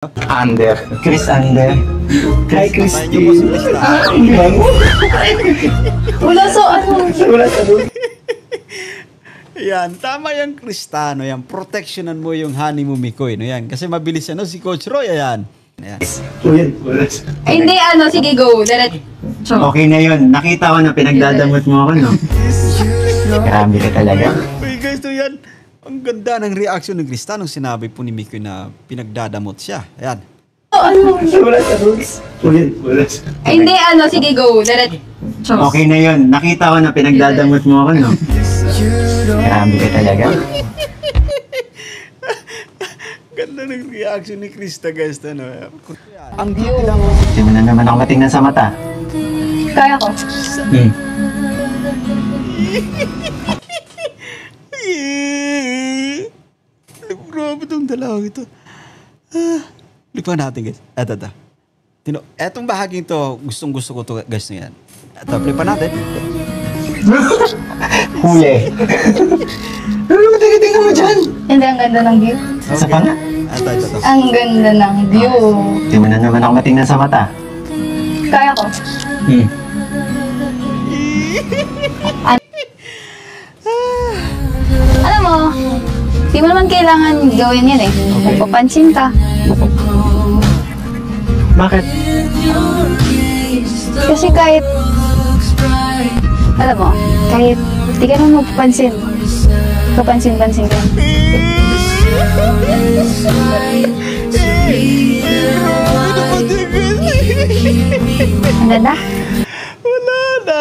Under. Chris Under. Hi, Christy. Wala sa ano. Wala sa doon. Yan, tama yung Kristano, yan. Protectionan mo yung honey mo, Mikoy, no yan. Kasi mabilis yan, no? Si Coach Roy, ayan. Ayan. Ay, hindi, ano, sige, go. Diretso. Okay na yun. Nakita ko na pinagdadamot mo ako, no? Grabe ka talaga. Uy, guys, to yan. Ang ganda ng reaction ng Kristano nung sinabi po ni Mikoy na pinagdadamot siya. Ayan. Ano? Wala sa rules. Wala sa... Ay, hindi, ano, sige, go. Diretso. Okay na yun. Nakita ko na pinagdadamot mo ako, no? Grabe ka talaga. Ganda ng reaction ni Krista, guys. Ano? Ang view lang. Hindi mo na naman ako matingnan sa mata. Kaya ko. Grabe itong dalawang ito. Lipan natin, guys. Eto. Etong bahaging to, gustong-gusto ko to, guys, na yan. Eto, lipan natin. Huli. Ano mo tingin mo dyan? Hindi, ang ganda ng view. Sa pa nga. Eto. Ang ganda ng view. Hindi mo na naman ako matingnan sa mata. Kaya ko. Alam mo, di mo naman kailangan gawin yan eh. Magpapansin ka. Bakit? Kasi kahit, alam mo, kahit di ka naman magpapansin, kapansin-pansin ka. Ang ganda? Wala na.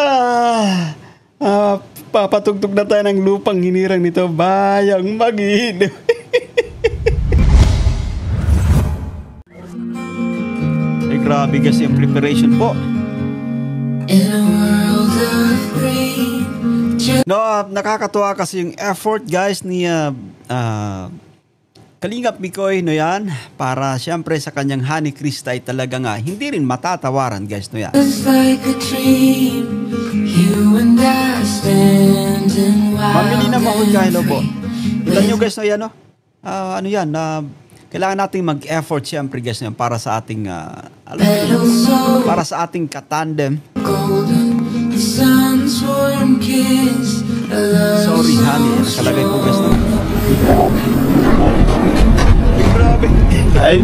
Papatugtog na tayo ng lupang hinirang nito. Bayang mag-iinip. Ay, grabe kasi ang preparation po. No, nakakatuwa kasi yung effort, guys, ni Kalingap Mikoy, no yan, para siyempre sa kanyang honey Krista ay talaga nga hindi rin matatawaran, guys, no yan. Mamili na mahulgahilo po. Kita nyo, guys, no yan, no? Ano yan, kailangan nating mag-effort siyempre, guys, no yan, para sa ating, para sa ating katandem. Sorry, honey, nakalagay po, guys, no? Grabe. Ay,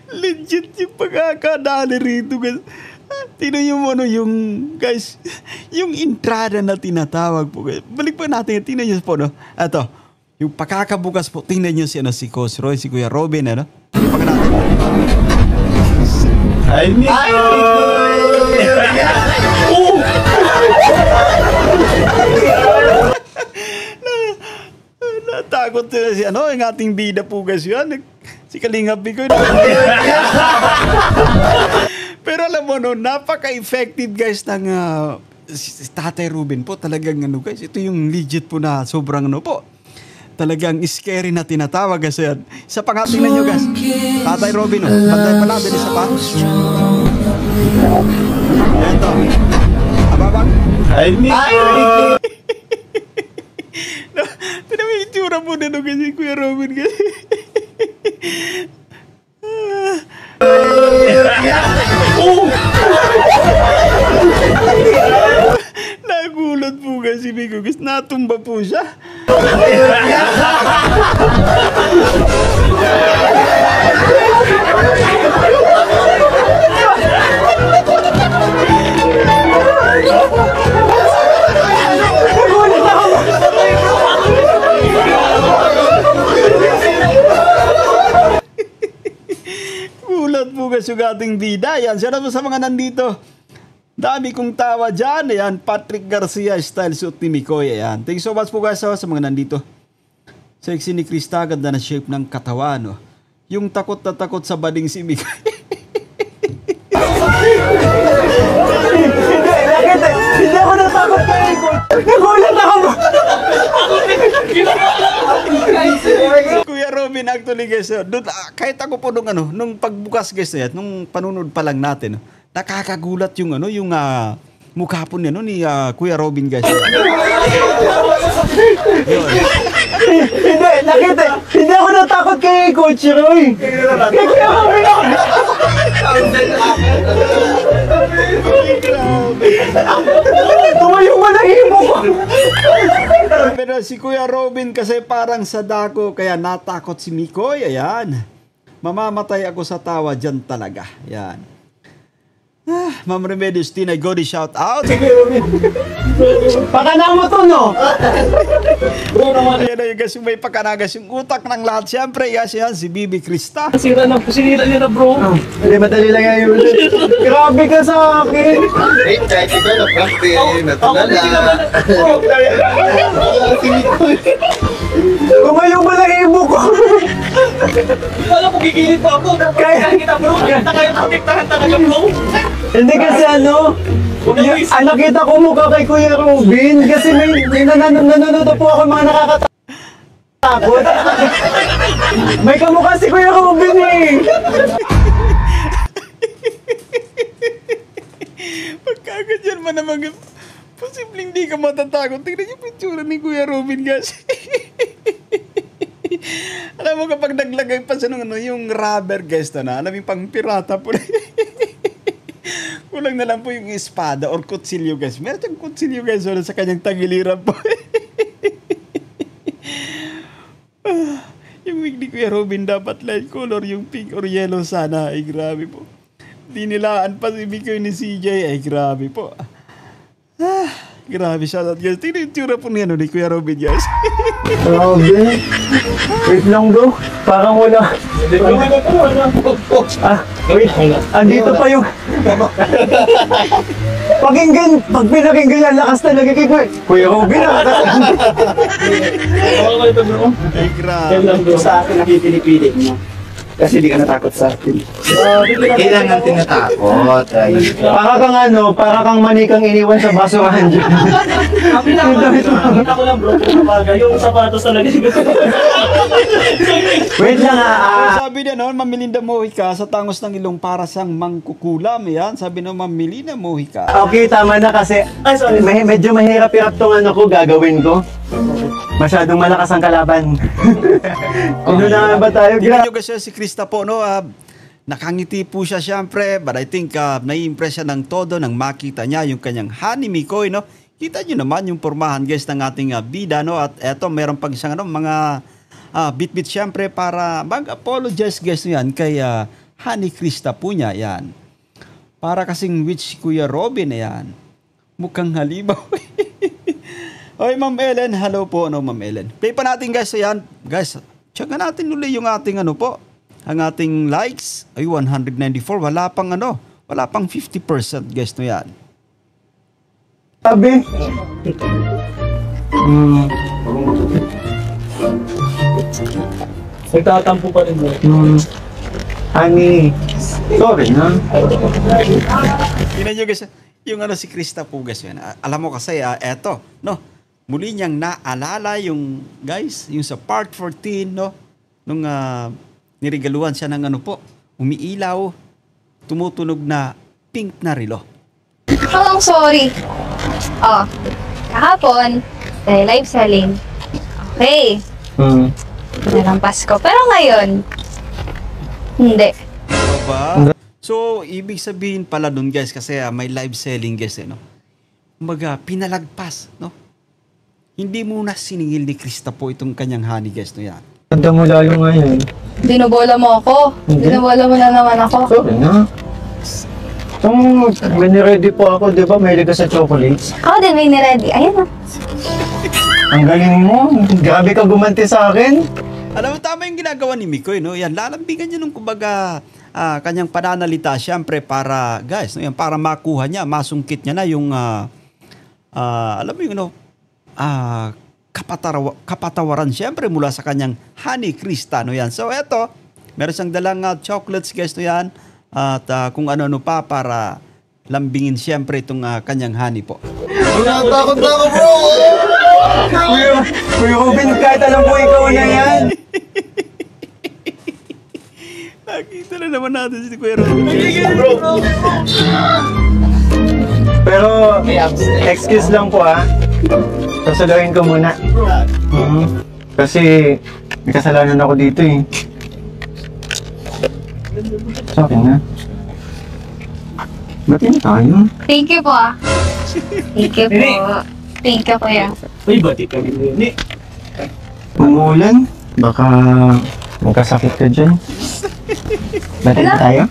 legit yung pagkakadali rito, guys. Tignan nyo mo ano yung, guys, yung entrada na tinatawag po, guys. Balik pa natin, tignan nyo po, no? Ito, yung pakakabukas po, tingnan nyo si, si Coach Roy, si Kuya Robin, ano? Pagka natin. Ay, natakot na si, yung ating bida po, guys, yan. Si Kalingap Mikoy. Pero alam mo, no, napaka-effective, guys, ng si Tatay Ruben po. Talagang, guys, ito yung legit po na sobrang, po. Talagang scary na tinatawag, guys, yan. Isa pa nga, tingnan nyo, guys. Tatay Robin, bantay pa natin, isa pa. Ito. Ababang. Ay, tignan mo yung itsura po na, guys, Kuya Robin, guys. Nagulat po kasi Mikoy, guys, natumba po siya. Gulat po guys yung ating bida. Yan, siya naman sa mga nandito. Dami kong tawa dyan. Ayan, Patrick Garcia style suit ni Mikoy. Ayan. Thank you so much po guys sa mga nandito. Sexy ni Krista, ganda na shape ng katawan. No? Yung takot na takot sa bading si Mikoy. Hindi ako natakot kayo. Nagulat ako. Kuya Rob. Robin actually guys, doon, kahit ako po nung pagbukas guys na yan, nung panunod pa lang natin, nakakagulat yung mukha po niya ni Kuya Robin guys. Hindi, nakita. Hindi ako natakot kay Coach Roy. Tumayo mo na himo ko. Pero si Kuya Robin kasi parang sadako, kaya natakot si Mikoy. Ayan. Mamamatay ako sa tawa dyan talaga. Ayan. Ma'am Remedios, Tinay Godi, shout out. Pakana mo to, no? Ayan na yung guys, yung may pakanagas yung utak ng lahat. Siyempre, guys, yan, si Bibi Krista. Sinira niya na bro. Hindi, madali lang yan yun. Grabe ka sa akin. Kahit ikaw na practice, natulala. Tumayo mo na himo ko. Wala ko gigilid pa ako. Kaya kita bro. Kita kayo protektahan talaga bro. Hindi kasi nakita ko mukha kay Kuya Robin kasi may nanonood po ako mga nakakatakot. May kamukha si Kuya Robin eh. Pagkaganyan man naman, posibleng di ka matatakot. Tingnan yung picture ni Kuya Robin, guys. Alam mo kapag naglagay pa siya yung rubber, guys, alam yung pang pirata po. Kulang na lang po yung espada or kutsilyo, guys. Meron siyang kutsilyo, guys, sa kanyang tagiliran po. Yung wig ni Kuya Robin dapat light color, yung pink or yellow sana. Ay, grabe po. Dinilaan pa si Mikoy ni CJ. Ay, grabe po. Grabe siya. Guys, tingnan yung tsura po niya ni Kuya Robin, guys. Grabe. Wait lang bro. Parang wala. Wait. Andito pa yung... Pag pinakinggan yan, lakas talaga kay Kuya Robin. Ay, grabe. Sa akin nakipili-pili mo. Kasi di ka natakot sa akin. Kailangan tinatakot. Para kang manikang iniwan sa basurahan dyan. Kita ko lang bro. Yung sapatos talaga. Wait lang Sabi niya noon, Mamilinda Mojica sa tangos ng ilong para siyang mangkukulam. Yan. Sabi noon, Mamilinda Mojica. Okay, tama na kasi medyo mahirap-hirap tong ko gagawin ko. Masyadong malakas ang kalaban. Ano na ba tayo? Tingnan nyo kasi si Krista po, no? Nakangiti po siya siyempre, but I think nai-impress siya ng todo nang makita niya yung kanyang honey Mikoy, no? Kita nyo naman yung pormahan, guys, ng ating bida, no? At eto, meron pang isang mga bit-bit siyempre para mag-apologize, guys, yan kay honey Krista po niya, yan. Para kasing witch Kuya Robin, yan. Mukhang halimaw. Oy, Ma'am Ellen, hello po, Ma'am Ellen. Play pa natin, guys, ayan. Guys, check natin uli yung ating po, ang ating likes. Ay, 194, wala pang wala pang 50%, guys, no yan. Sabi. Nagtatampo pa rin bro. Honey. Sorry, na. Tingnan nyo, guys, yung si Krista po, guys, yan. Alam mo kasi, eto, no? Muli niyang naalala yung, guys, yung sa part 14, no? Nung nirigaluhan siya ng umiilaw, tumutunog na pink na relo. Oh, sorry. Kahapon, live selling. Okay. Nalampas ko. Pero ngayon, hindi. Ba? So, ibig sabihin pala dun, guys, kasi may live selling, guys, no? Kumbaga, pinalagpas, no? Hindi muna siningil ni Krista po itong kanyang honey, guys, no yan. Ganda mo lalo ngayon. Binobola mo ako. Binobola mo na naman ako. Sorry na. Ready po ako, di ba? Mahilig ka sa chocolates. Ako din may niready. Ayan na. Ang galing mo. Grabe ka gumanti sa akin. Alam mo, tama yung ginagawa ni Mikoy, no? Yan, lalambingan niya nung kumbaga kanyang pananalita, syempre, para, guys, no? Yan, para makuha niya, masungkit niya na yung, alam mo yung, kapatawaran, syempre, mula sa kanyang honey Krista, no? Yan. So, eto, meron siyang dalang chocolates, guys, no? Yan. At kung ano-ano pa para lambingin, syempre, itong kanyang honey po. Natakot na ako, bro! Kuya Robin, kahit alam mo ikaw na yan. Tala naman natin si Kuya Ron. Pero, excuse lang po sasaluhin ko muna. Kasi, may kasalanan ako dito eh. Sa akin na. Ba't yun tayo? Thank you po Thank you po. Thank you, kuya. Uy, bati kami ni. Umuulan? Baka magkasakit ka dyan. Ba't Wala. tayo?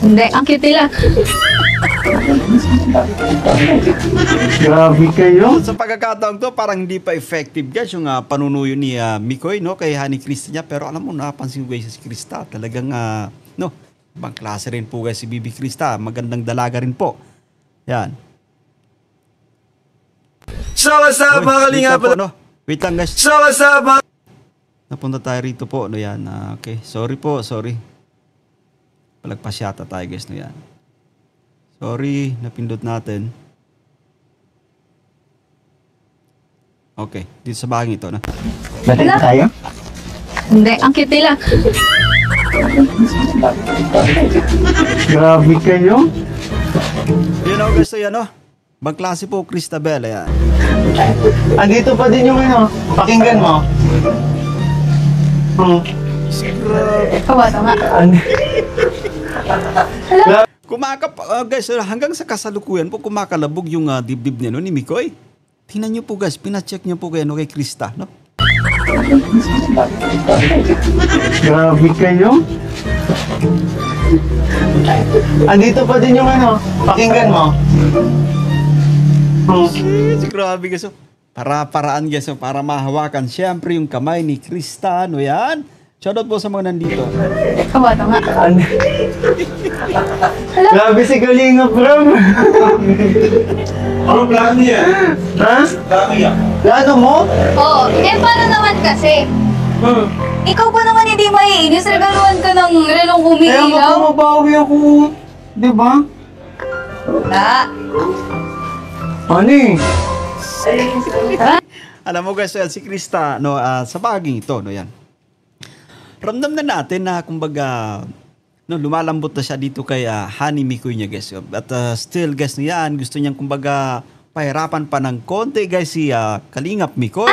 Hindi, ang cute nila. Grabe kayo. Sa pagkakataon to, parang hindi pa effective guys yung panunuyo ni Mikoy, no? Kay Honey Krista niya. Pero alam mo, napansin ko guys si Krista. Talagang, no? Ibang klase rin po guys si Bibi Krista. Magandang dalaga rin po. Yan. So, what's up, mga kalingap? po, no? Wait lang guys. So, what's up, mga... Napunta tayo rito po. No yan. Okay. Sorry po. Sorry. Palagpasyata tayo guys. No yan. Sorry. Napindot natin. Okay. Dito sa bahang ito. No? Ba't Wala. tayo? Hindi, ang cute nila. Grabe kayo. Yan o guys. Yan o. Ibang klase po Cristabel. Ayan. Andito pa din yung pakinggan mo. Kawato nga. Guys, hanggang sa kasalukuyan po kumakalabog yung dibdib niya no, ni Mikoy. Tingnan niyo po guys, pinacheck niyo po kayo kay Krista, no? Grabe kayo. Andito pa din yung pakinggan mo. Grabe guys. Para-paraan guys, para mahawakan siyempre yung kamay ni Krista, no yan? Shoutout po sa mga nandito. Kawato nga. Grabe si Kalinga, bro. Ano plano niya? Ha? Plano niya? Plano mo? Oo, paano naman kasi? Ikaw pa naman hindi maiinis. Regaluhan ka ng relong Kaya umiilaw. mabawi ako. Di ba? Ah, Ano eh? Alam mo guys, si Krista, no, sa baging ito, no yan. Ramdam na natin na kumbaga, no, lumalambot na siya dito kay Honey Mikoy niya guys. At still guys no yan, gusto niyang kumbaga pahirapan pa ng konti guys si Kalingap Mikoy.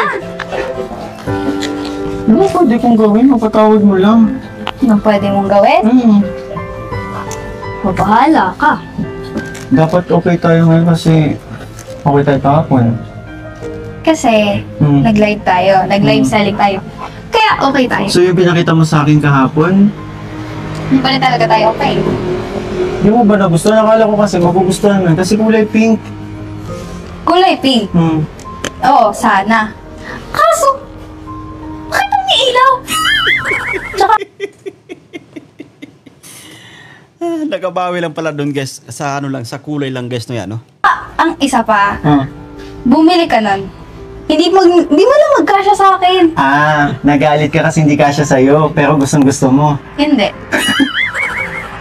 Ano pwede kong gawin? Mapatawad mo lang. ano pwede mong gawin? Mabahala ka. Dapat okay tayo ngayon kasi okay tayo kahapon. Kasi, nag-live tayo. Nag-live selling tayo. Kaya okay tayo. So yung pinakita mo sa akin kahapon, Hindi pa rin talaga tayo okay. di mo ba nagustuhan? Nakala ko kasi magugustuhan mo. Kasi kulay pink. Kulay pink. Oo, sana. Kaso, bakit ang ilaw? Tsaka, Nakabawi lang pala doon guys, sa ano lang, sa kulay lang guys no yan, no? ang isa pa, Ah. bumili ka nun. Hindi mo lang magkasya sa akin. Nagalit ka kasi hindi kasya sa'yo, pero gustong gusto mo. Hindi.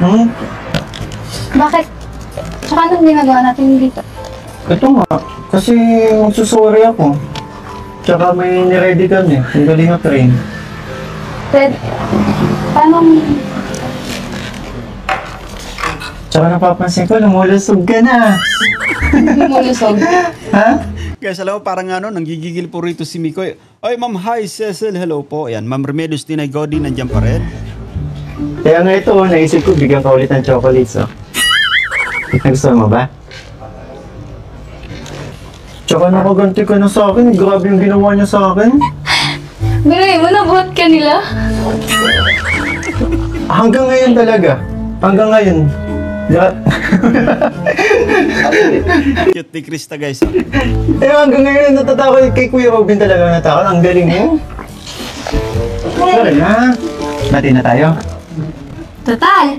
Hmm? Bakit? Tsaka anong ginagawa natin dito? Ito nga, kasi magsusorry ako. Tsaka may niready kami, yung galing na train. Ted, paano? Tsaka napapansin ko, lumulusog ka na. Lumulusog. Ha? Guys, alam mo, parang nanggigigil po rito si Mikoy. Oy, Ma'am Hi, Cecil, hello po. Ayan, Ma'am Remedios Tinay Godi, nandiyan pa rin. Kaya nga ito, naisip ko, bigyan ka ulit ng chocolates, oh. Nagustuhan mo ba? Tsaka nakaganti ka na sa akin, grabe yung ginawa niya sa akin. Biruin mo, nabuhat ka nila. Hanggang ngayon talaga. Hanggang ngayon. Cute ni Krista, guys. Hanggang ngayon natatakot kay Kuya Robin talaga natakot. Ang galing mo. Sorry na. Bati na tayo. Total,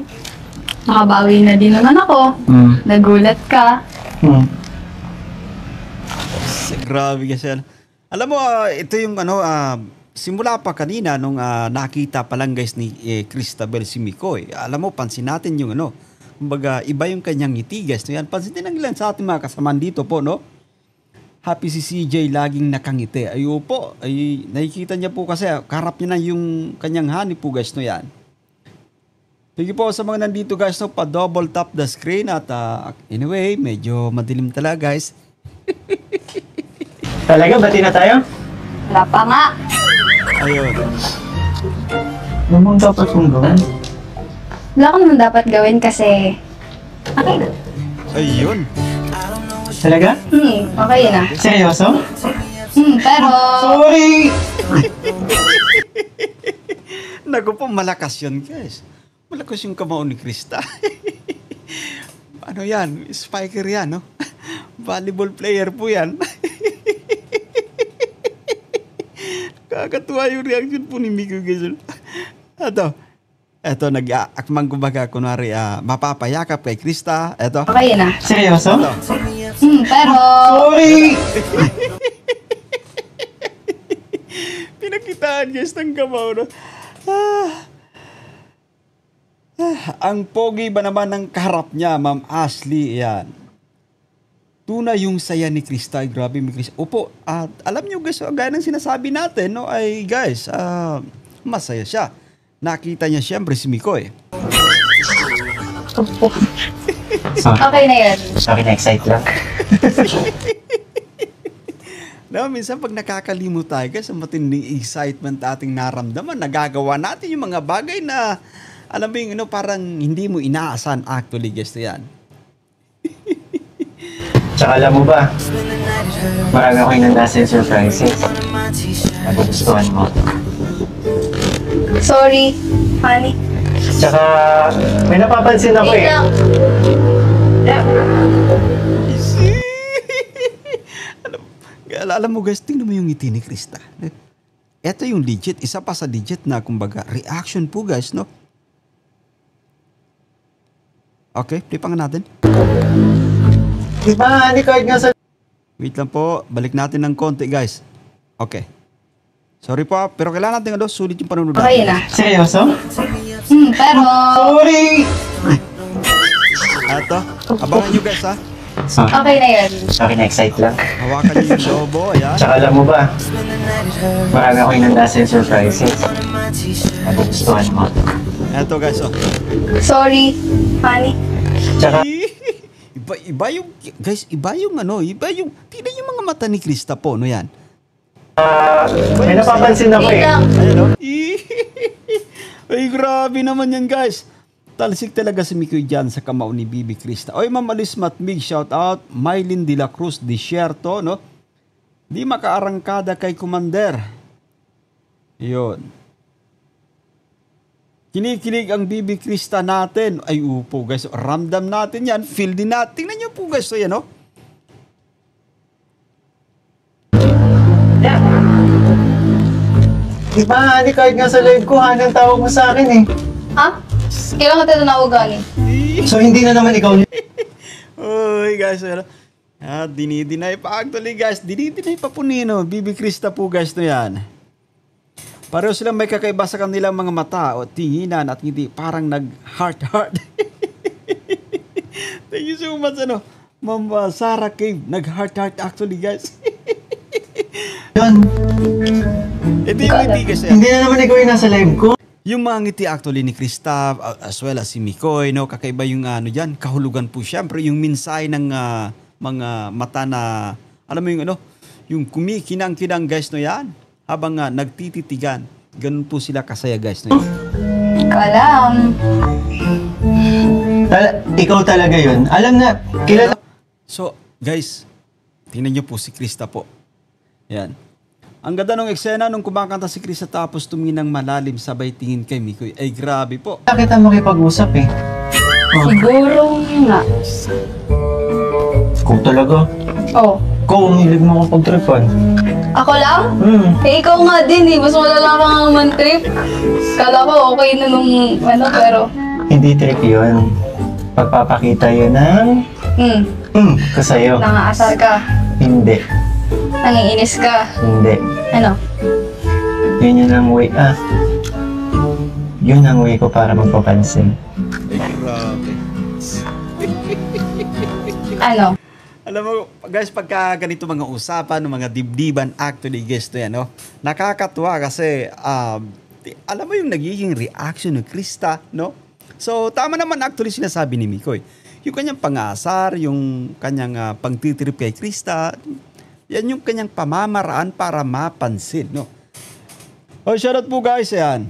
nakabawi na din naman ako. Nagulat ka. Grabe kasi. Alam mo, ito yung simula pa kanina nung nakita pa lang guys ni Cristabel si Mikoy. Alam mo, pansin natin yung kumbaga, iba yung kanyang ngiti guys. No, yan, pansin din ng ilan sa ating mga kasamaan dito po, no? Happy si CJ, laging nakangiti. Ayo po, ay nakikita niya po kasi, karap niya na yung kanyang honey po guys, no yan. Sige po sa mga nandito guys, no, pa-double tap the screen at anyway, medyo madilim talaga guys. Talaga, bati na tayo? Wala pa nga. Ayun. Ano bang dapat kong gawin? Wala ka naman dapat gawin kasi... Okay na. Ayun. Talaga? Okay na. Seryoso? Pero... Sorry! Naku po, malakas yun guys. Malakas yung kamao ni Krista. Ano yan? Spiker yan, no? Volleyball player po yan. Kakatuwa yung reaction po ni Miko guys. Eto, nag-aakmang kumbaga, kunwari, mapapayakap kay Krista. Eto. Okay na. Seryoso? Pero... Sorry! Pinakitaan guys ng kamao, no? Ang pogi ba naman ng kaharap niya, Ma'am Ashley, yan. Tunay yung saya ni Krista, grabe mi Krista. Opo, at alam niyo guys, gaya ng sinasabi natin, no, ay guys, masaya siya. Nakita niya siyempre si Mikoy. Okay na yan. Sorry, na-excite lang. No, minsan pag nakakalimot tayo guys, ang matinding excitement ating naramdaman, nagagawa natin yung mga bagay na, alam mo yung, parang hindi mo inaasahan actually guys na yan. Tsaka alam mo ba, marami ako inandasa yung surprises. Nagugustuhan mo. Sorry, honey. Tsaka, may napapansin ako Wait lang. Alam mo guys, tingnan mo yung ngiti ni Krista. Ito yung legit, isa pa sa legit na kumbaga reaction po guys, no? Okay, play pa nga natin. Diba, honey card nga sa... Wait lang po, balik natin ng konti guys. Okay. Sorry po, pero kailangan natin sulit yung panunod Okay na. Seryoso? Pero... Sorry! Ito, abangan nyo guys ha. Okay na yan. Sorry, na-excite lang. Hawakan nyo yung lobo, ayan. Tsaka alam mo ba, marami ako inandasa yung surprises. Nagugustuhan mo. Ito guys, oh. Sorry, honey. Tsaka, Iba yung, guys, iba yung tingnan yung mga mata ni Krista po, no yan. may napapansin ako Wait eh. lang. Ayan o. Ay, grabe naman yan, guys. Talsik talaga si Mikoy dyan sa kamao ni Bibi Krista. Oy, Ma'am Alice Matmig, shout out. Mylene de la Cruz, Desierto, no? Di makaarangkada kay Commander. Yun. Kinikilig ang Bibi Krista natin. Ay, upo, guys. Ramdam natin yan. Feel din natin. Tingnan nyo po, guys. So, yan, no? Diba, honey card nga sa live ko, honey ang tawag mo sa akin eh. Ha? Kailan ka tinawagan eh? So, hindi na naman ikaw Uy, guys. Ano? Dinidinay pa. Actually, guys, dinidinay pa po nino. Bibi Krista po, guys, to yan. Pareho silang may kakaiba sa kanilang mga mata o tinginan at hindi parang nag-heart-heart. Thank you so much, ano. Ma'am Sarah Cave, nag-heart-heart actually, guys. Yun. Ito yung ngiti kasi. Hindi na naman ikaw yung nasa live ko. Yung mga ngiti actually ni Krista as well as si Mikoy, no, kakaiba yung dyan, kahulugan po siyempre yung minsay ng mga mata na, alam mo yung yung kumikinang-kinang guys, no yan, habang nagtititigan. Ganun po sila kasaya guys, no yan. Hindi ko alam. Ikaw talaga yun. Alam na, kilala... So, guys, tingnan nyo po si Krista po. Yan. Ang ganda ng eksena nung kumakanta si Krista tapos tumingin ng malalim sabay tingin kay Mikoy. Ay, grabe po. Kita mo makipag-usap eh. Siguro nga. Ikaw talaga. Oh. Ikaw ang hilig mo akong pag-tripan. Ako lang? Eh, ikaw nga din eh. Mas malala ka nga man-trip. Kala ko okay na nung pero... Hindi trip yun. Pagpapakita yun ng... ko sa'yo. Nangaasar ka. Hindi. Nangiinis ka. Hindi. Ano? Yun ang way, yun ang way ko para magpapansin. Ay, grabe. Ano? Alam mo, guys, pagka ganito mga usapan, mga dibdiban, actually, guys, to yan, no? Nakakatuwa kasi, alam mo yung nagiging reaction ng Krista, no? So, tama naman actually sinasabi ni Mikoy. Yung kanyang pangasar, yung kanyang pagtitrip kay Krista, yan yung kanyang pamamaraan para mapansin, no? Oh, shoutout po guys, ayan.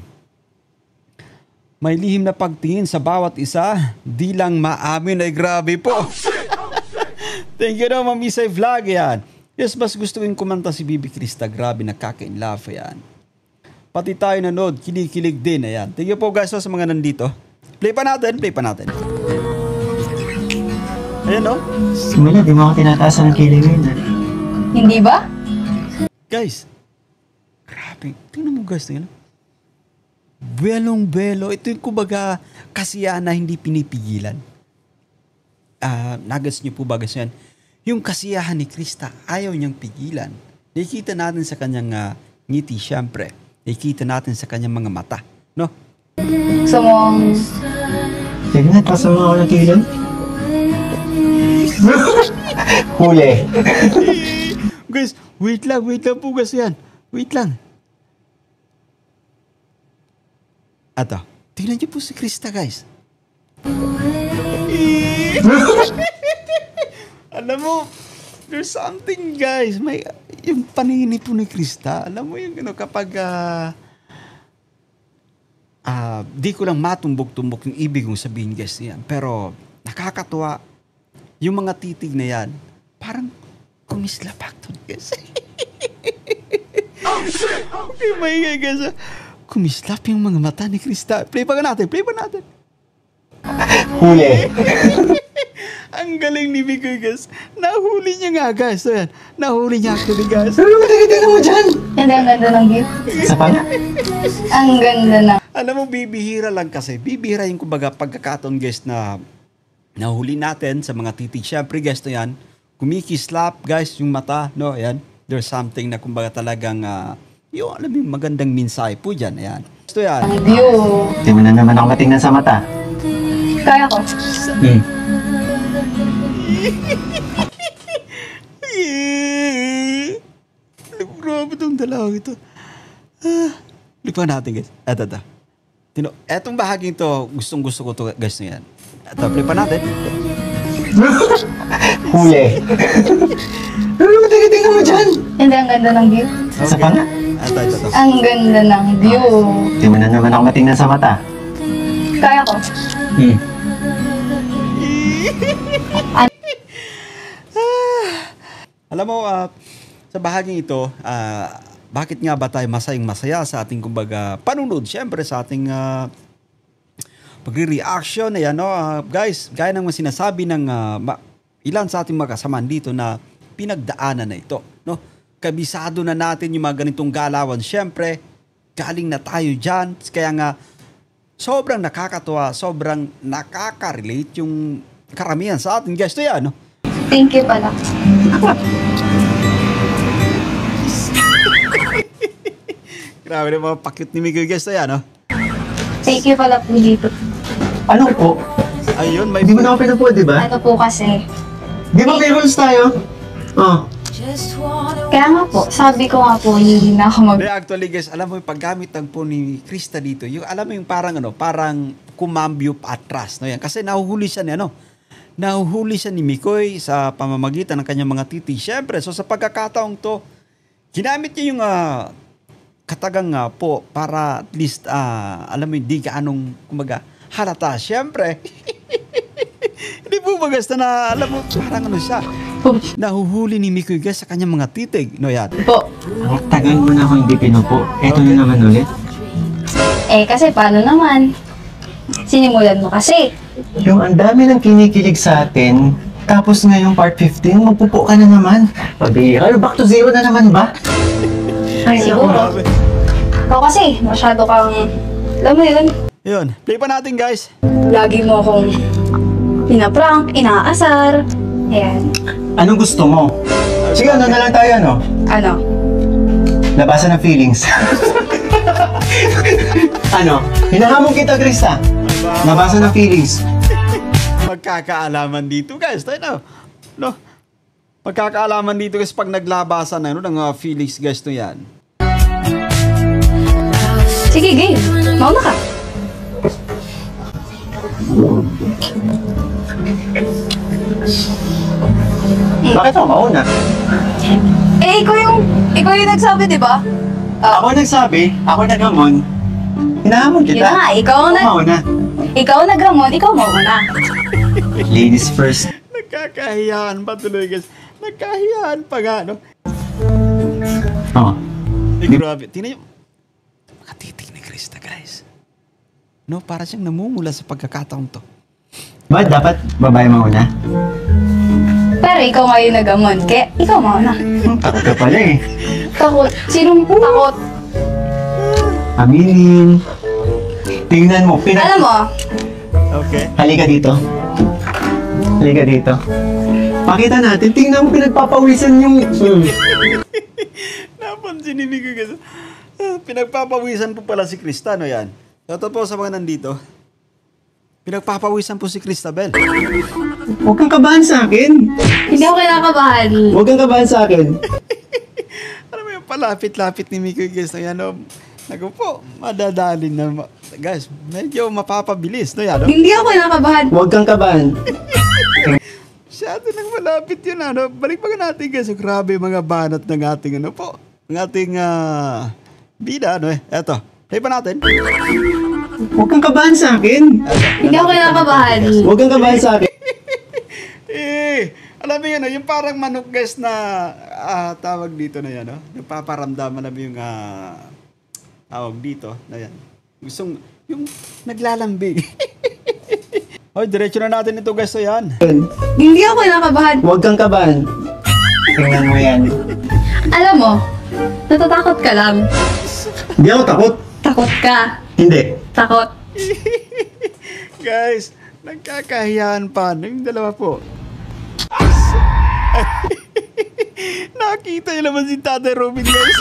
May lihim na pagtingin sa bawat isa, di lang maamin ay grabe po. Thank you daw, Ma'am Isay Vlog, yan. Yes, mas gusto kong kumanta si Bibi Krista, grabe, nakaka-inlove, yan. Pati tayo nanood, kinikilig din, ayan. Thank you po guys sa mga nandito. Play pa natin, play pa natin. Ayan, no? Simula, di mo ako tinataasan ng kilig ngayon. Hindi ba? Guys, grabe. Tingnan mo guys, tingnan. Belong-belo. Ito yung kumbaga kasiyahan na hindi pinipigilan. Nagets niyo po ba guys yan? Yung kasiyahan ni Krista, ayaw niyang pigilan. Nakikita natin sa kanyang ngiti, syempre. Nakikita natin sa kanyang mga mata. No? Gusto mo... Sige na, pasama ako ng kilig. Huli. Guys, wait lang po guys yan. Wait lang. Ato, tingnan niyo po si Krista guys. Alam mo, there's something guys. May, yung paningin po ni Krista, alam mo yung kapag di ko lang matumbok-tumbok yung ibig kong sabihin guys yan. Pero nakakatuwa yung mga titig na yan. Parang kumislapak to guys. Okay, maingay guys. Kumislap yung mga mata ni Krista. Play pa natin. Huli. Ang galing ni Mikoy guys. Nahuli niya nga guys. Ayan. Nahuli niya actually guys. Ano ba tingin mo dyan? Hindi, ang ganda ng gift. Sa pala? Ang ganda na. Alam mo, bibihira lang kasi. Bibihira yung kumbaga pagkakataon guys na nahuli natin sa mga titig. Siyempre guys na yan, kumikislap guys yung mata. No, ayan. There's something na kumbaga talagang yung alam mo yung magandang mensahe po dyan. Ayan. Ito yan. Ang view. Hindi mo na naman ako matingnan sa mata. Kaya ko. Grabe itong dalawang ito. Lipan natin guys. Ito. Etong bahaging to, gustong-gusto ko to guys na yan. Ito, lipan natin. Huli. Ano ba tingin mo dyan? Hindi, ang ganda ng gift. Sa pala? Ito. Ang ganda ng view. Hindi mo na naman ako matingnan sa mata. Kaya ko. Alam mo, sa bahaging ito, bakit nga ba tayo masayang-masaya sa ating kumbaga panunod? Siyempre sa ating pagre-reaction. Ayan, no? Guys, gaya ng sinasabi ng ilan sa ating mga kasamaan dito na pinagdaanan na ito. No? Kabisado na natin yung mga ganitong galawan. Siyempre, galing na tayo dyan. Kaya nga, sobrang nakakatuwa, sobrang nakaka-relate yung karamihan sa atin. Guys, ito yan, no? Thank you pala. Grabe na mga pakit ni Miguel, guys, ito yan, no? Thank you pala po dito. Ano po? Ayun, may... Hindi mo na ako pinupod, di ba? Ano po kasi? Di ba may rules tayo? Oh. Kaya nga po, sabi ko nga po, hindi na ako mag... Actually, guys, alam mo yung paggamit lang po ni Krista dito, yung alam mo yung parang kumambyo atras, no yan. Kasi nahuhuli siya ni nahuhuli siya ni Mikoy sa pamamagitan ng kanyang mga titig. Siyempre, so sa pagkakataong to, ginamit niya yung katagang po para at least, alam mo, hindi ka anong, kumaga, halata. Siyempre, hindi po magasta na, alam mo, parang siya, nahuhuli ni Mikoy guys sa kanyang mga titig. No, yan. Po. Ang tagal mo na ako hindi pinupo. Eto na naman ulit. Kasi paano naman? Sinimulan mo kasi. Yung ang dami ng kinikilig sa atin, tapos ngayong part 15, magpupo ka na naman. Pabihira, back to zero na naman ba? Ay, siguro. Ikaw kasi, masyado kang... Alam mo yun, Yun, play pa natin guys. lagi mo akong pinaprank, inaasar. Ayan. Anong gusto mo? Sige, ano na lang tayo, no? Ano? Labasan ng feelings. Ano? Hinahamon kita, Krista. Labasan ng feelings. Magkakaalaman dito guys. Tayo na. No? Magkakaalaman dito guys pag naglabasan na ng feelings guys to yan. Sige, game. Mauna ka. Bakit ako mauna? Eh, ikaw yung nagsabi, di ba? Ako nagsabi, ako nagamon. Hinahamon Yun kita. na, ikaw na. Ako mauna. Ikaw naghamon, ikaw mauna. Ladies first. Nagkakahiyaan pa tuloy guys. Nagkahiyaan pa nga, no? Oh. Eh, grabe. Tingnan nyo. Makatitig ni Krista, guys. No, para siyang namumula sa pagkakataon to. Ba't dapat babae mauna? Pero ikaw nga yung naghamon, kaya ikaw mauna. Takot ka pala eh. Takot. Sinong takot? Aminin. Tingnan mo, Alam mo, Okay. Halika dito. Halika dito. Pakita natin. Tingnan mo, pinagpapawisan yung... Napansin ni Miko guys. Pinagpapawisan po pala si Krista, no yan? Totoo po sa mga nandito. Pinagpapawisan po si Cristabel. Huwag kang kabahan sa akin. hindi ako kinakabahan. Huwag kang kabahan sa akin. Alam mo yung palapit-lapit ni Miko guys, no yan, no? Naku po, madadalin na. Guys, medyo mapapabilis, no yan, no? Hindi ako kinakabahan. Huwag kang kabahan. Masyado nang malapit yun, ano? Balik-bagan natin guys. So, grabe yung mga banat ng ating, ano po, ng ating bida, ano eh. Eto, play pa natin. Huwag kang kabahan sa akin. Hindi ako kinakabahan. Huwag kang kabahan sa akin. Alam mo yun, no? Yung parang manok guys na tawag dito na yan, no? Nagpaparamdaman na yung tawag dito na yan. Gustong, yung naglalambing. Hoy, diretso na natin ito guys, so yan. Hindi ako kinakabahan. Huwag kang kabahan. Tingnan mo yan. Alam mo, natatakot ka lang. Hindi ako takot. Takot ka. Hindi. Takot. Guys, nagkakahiyaan pa. Yung dalawa po. Nakita nyo naman si Tatay Robin, guys.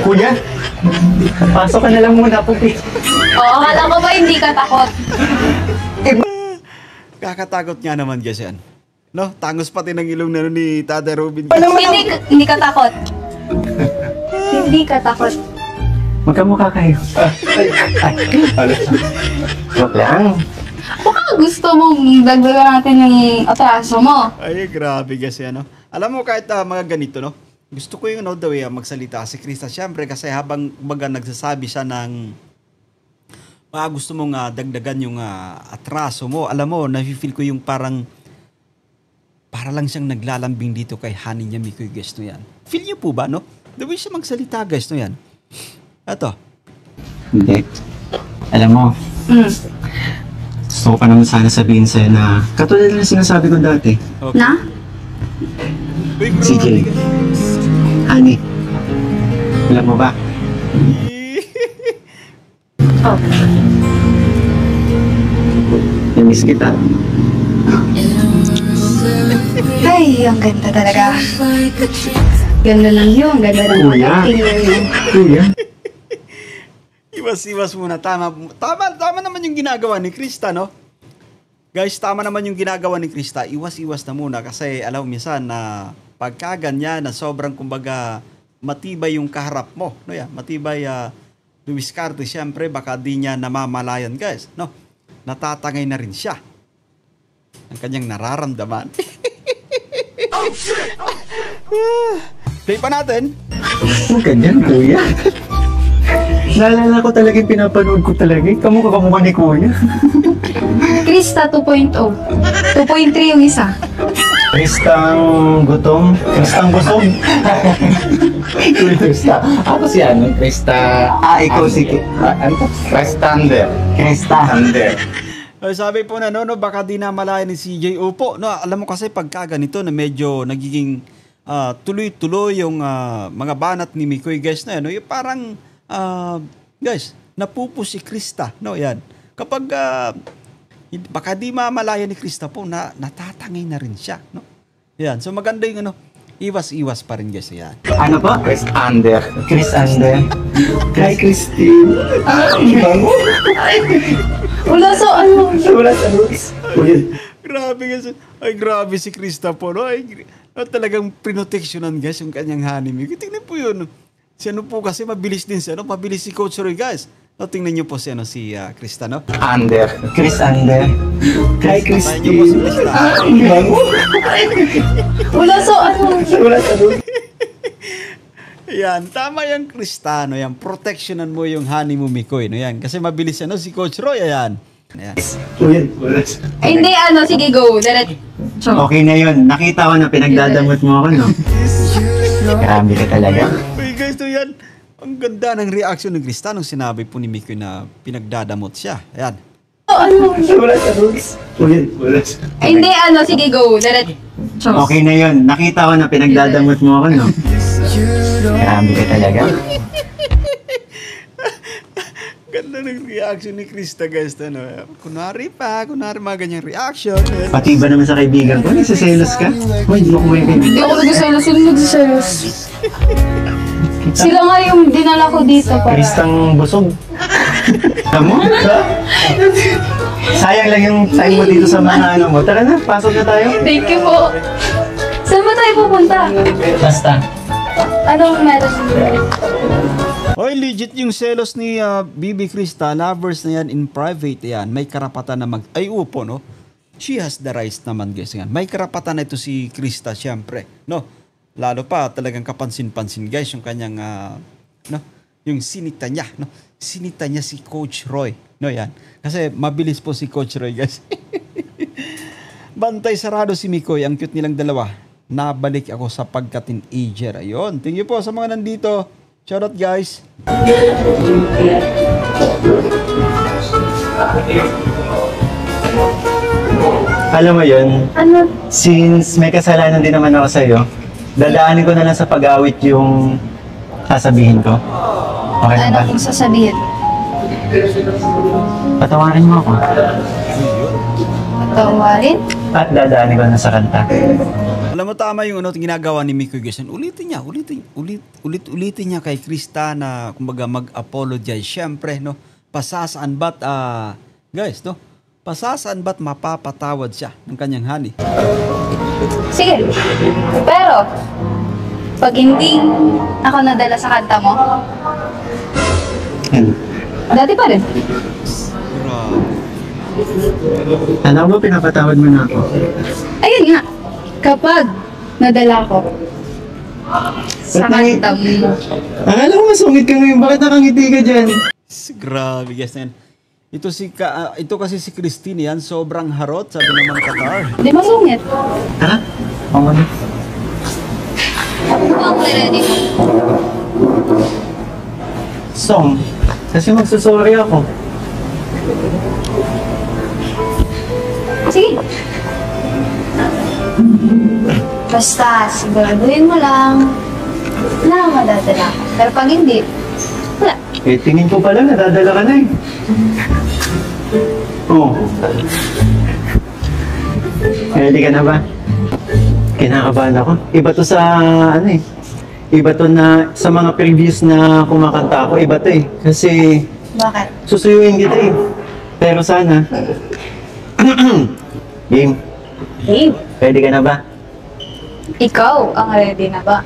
Kuya, pasok ka na lang muna po. Oo, akala ko ba hindi ka takot? Kakatakot nga naman, guys, yan. No, tangos pati ng ilong na ni Tatay Robin. Hindi ka takot. Hindi ka takot. Magkamukha kayo. Joke lang. Baka gusto mong dagdagan natin yung atraso mo. Ay, grabe, guys, yan, no? Alam mo, kahit mga ganito, no? Gusto ko yung, no, the way magsalita si Krista. Siyempre, kasi habang baga nagsasabi siya ng gusto mong dagdagan yung atraso mo, alam mo, nafe-feel ko yung parang para lang siyang naglalambing dito kay honey niya, Mikoy, guys, no yan. Feel niyo po ba, no? The way siya magsalita, guys, no yan. Eto. Hindi. Alam mo, gusto ko pa naman sana sabihin sa'yo na katulad na sinasabi ko dati. Okay. Na? Uy, CJ. grabe, guys. Honey, alam mo ba? Oh. Namiss kita. Ay, ang ganda talaga. Ganda lang yun. Ganda lang Kuya. yun. Kuya. Iwas-iwas muna. Tama naman yung ginagawa ni Krista, no? Guys, tama naman yung ginagawa ni Krista. Iwas-iwas na muna kasi alam mo minsan na pagka ganyan na sobrang kumbaga matibay yung kaharap mo, no yan? Matibay dumiskarte, siyempre baka di niya namamalayan, guys, no? Natatangay na rin siya ang kanyang nararamdaman. Play pa natin. Huwag ganyan, kuya. Naalala ko talaga yung pinapanood ko talaga. Kamukha ni kuya. Krista 2.0. 2.3 yung isa. Kristang gutom. Kristang busog. Krista. Ako si ano, Krista... Ikaw si... Ano to? Kristander. Krista. Sabi po na, no, baka di na malaya ni CJ. Opo, no, alam mo kasi pagka ganito na medyo nagiging tuloy-tuloy yung mga banat ni Mikoy, guys, na yan, no, yung parang, guys, napupo si Krista, no, yan. Kapag, baka di mamalaya ni Krista po, natatangay na rin siya, no. Yan, so maganda yung, ano, iwas-iwas pa rin, guys, yan. Ano po? Kristander. Chris Ander. Hi, Christine. Bango. Wala sa ano. Wala sa roots. Grabe, guys. Ay, grabe si Krista po, no. Ay, talagang prinoteksyonan, guys, yung kanyang honey. Tingnan po yun. Si ano po kasi, mabilis din siya, no? Mabilis si Coach Roy, guys. O, tingnan niyo po si, Krista, no? Under. Chris Ander. Kay Tingnan niyo po si Christine. Krista. Wala sa ano. Wala sa doon. Yan, tama yung Krista, no? Yan, protectionan mo yung honey mo, Mikoy, no? Yan, kasi mabilis yan, no? Si Coach Roy, ayan. Ayan. Ay, hindi, ano, sige, go. Diretso. Okay na yun. Nakita ko na pinagdadamot mo ako, no? Grabe ka talaga. Uy, guys, to yan. Ang ganda ng reaction ng Krista nung sinabi po ni Mikoy na pinagdadamot siya. Ayan. Ano? Wala sa doon. Ay, hindi, ano, sige, go. Diretso. Okay na yun. Nakita ko na pinagdadamot mo ako, no? Grabe ka talaga. Ganda ng reaction ni Krista, guys. Ano, kunwari mga ganyang reaction. Ayan. Pati ba naman sa kaibigan ko? Nagsiselos ka? Uy, hindi mo kumain Hindi ako nagsiselos. Sino nagsiselos? Sila nga yung dinala ko dito para... Kristang busog. Alam mo? Sayang lang yung time mo dito sa mga ano mo. Tara na, pasok na tayo. Thank you po. Saan ba tayo pupunta? Basta. Anong meron? Hoy, legit yung selos ni Bibi Krista. Lovers na yan in private. Yan. May karapatan na ay upo, no? She has the rights naman, guys. Yan. May karapatan na ito si Krista, syempre. No? Lalo pa, talagang kapansin-pansin, guys, yung kanyang, no? Yung sinita niya, no? Sinita niya si Coach Roy. No, yan. Kasi mabilis po si Coach Roy, guys. Bantay sarado si Mikoy. Ang cute nilang dalawa. Nabalik ako sa pagka-teenager. Ayun. Thank you po sa mga nandito. Shoutout, guys. Alam mo yun, Ano? since may kasalanan din naman ako sa'yo, dadaanin ko na lang sa pag-awit yung sasabihin ko. Okay lang ba? Ano kung sasabihin? Patawarin mo ako. Patawarin? At dadaanin ko na sa kanta. Alam mo, tama yung ginagawa ni Mikoy, guys. Ulitin niya kay Krista na kumbaga mag-apologize. Siyempre, no? Pasasaan ba't, guys, no? Pasasaan ba't mapapatawad siya ng kanyang honey? Sige. Pero, pag hindi ako nadala sa kanta mo, Yan. dati pa rin. Alam mo, pinapatawad mo na ako. Ayun nga. Kapag nadala ko sa Ba't kanta mo, Akala ko masungit ka ngayon. Bakit nakangiti ka dyan? Grabe, guys. Ito kasi si Christine yan, sobrang harot, sabi naman Qatar. di masungit. Ha? Oo na. Ano ang ready mo? Song. Kasi magsusorry ako. Sige. Basta, siguraduhin mo lang na madadala ka. Pero pag hindi, wala. Eh, tingin ko pala, nadadala ka na eh. Oo. Ready ka na ba? Kinakabahan ako. Iba to sa, ano eh. Iba to na, sa mga previous na kumakanta ako, iba to eh. Kasi, Bakit? susuyuin kita eh. Pero sana, game, Babe, ready ka na ba? ikaw ang ready na ba?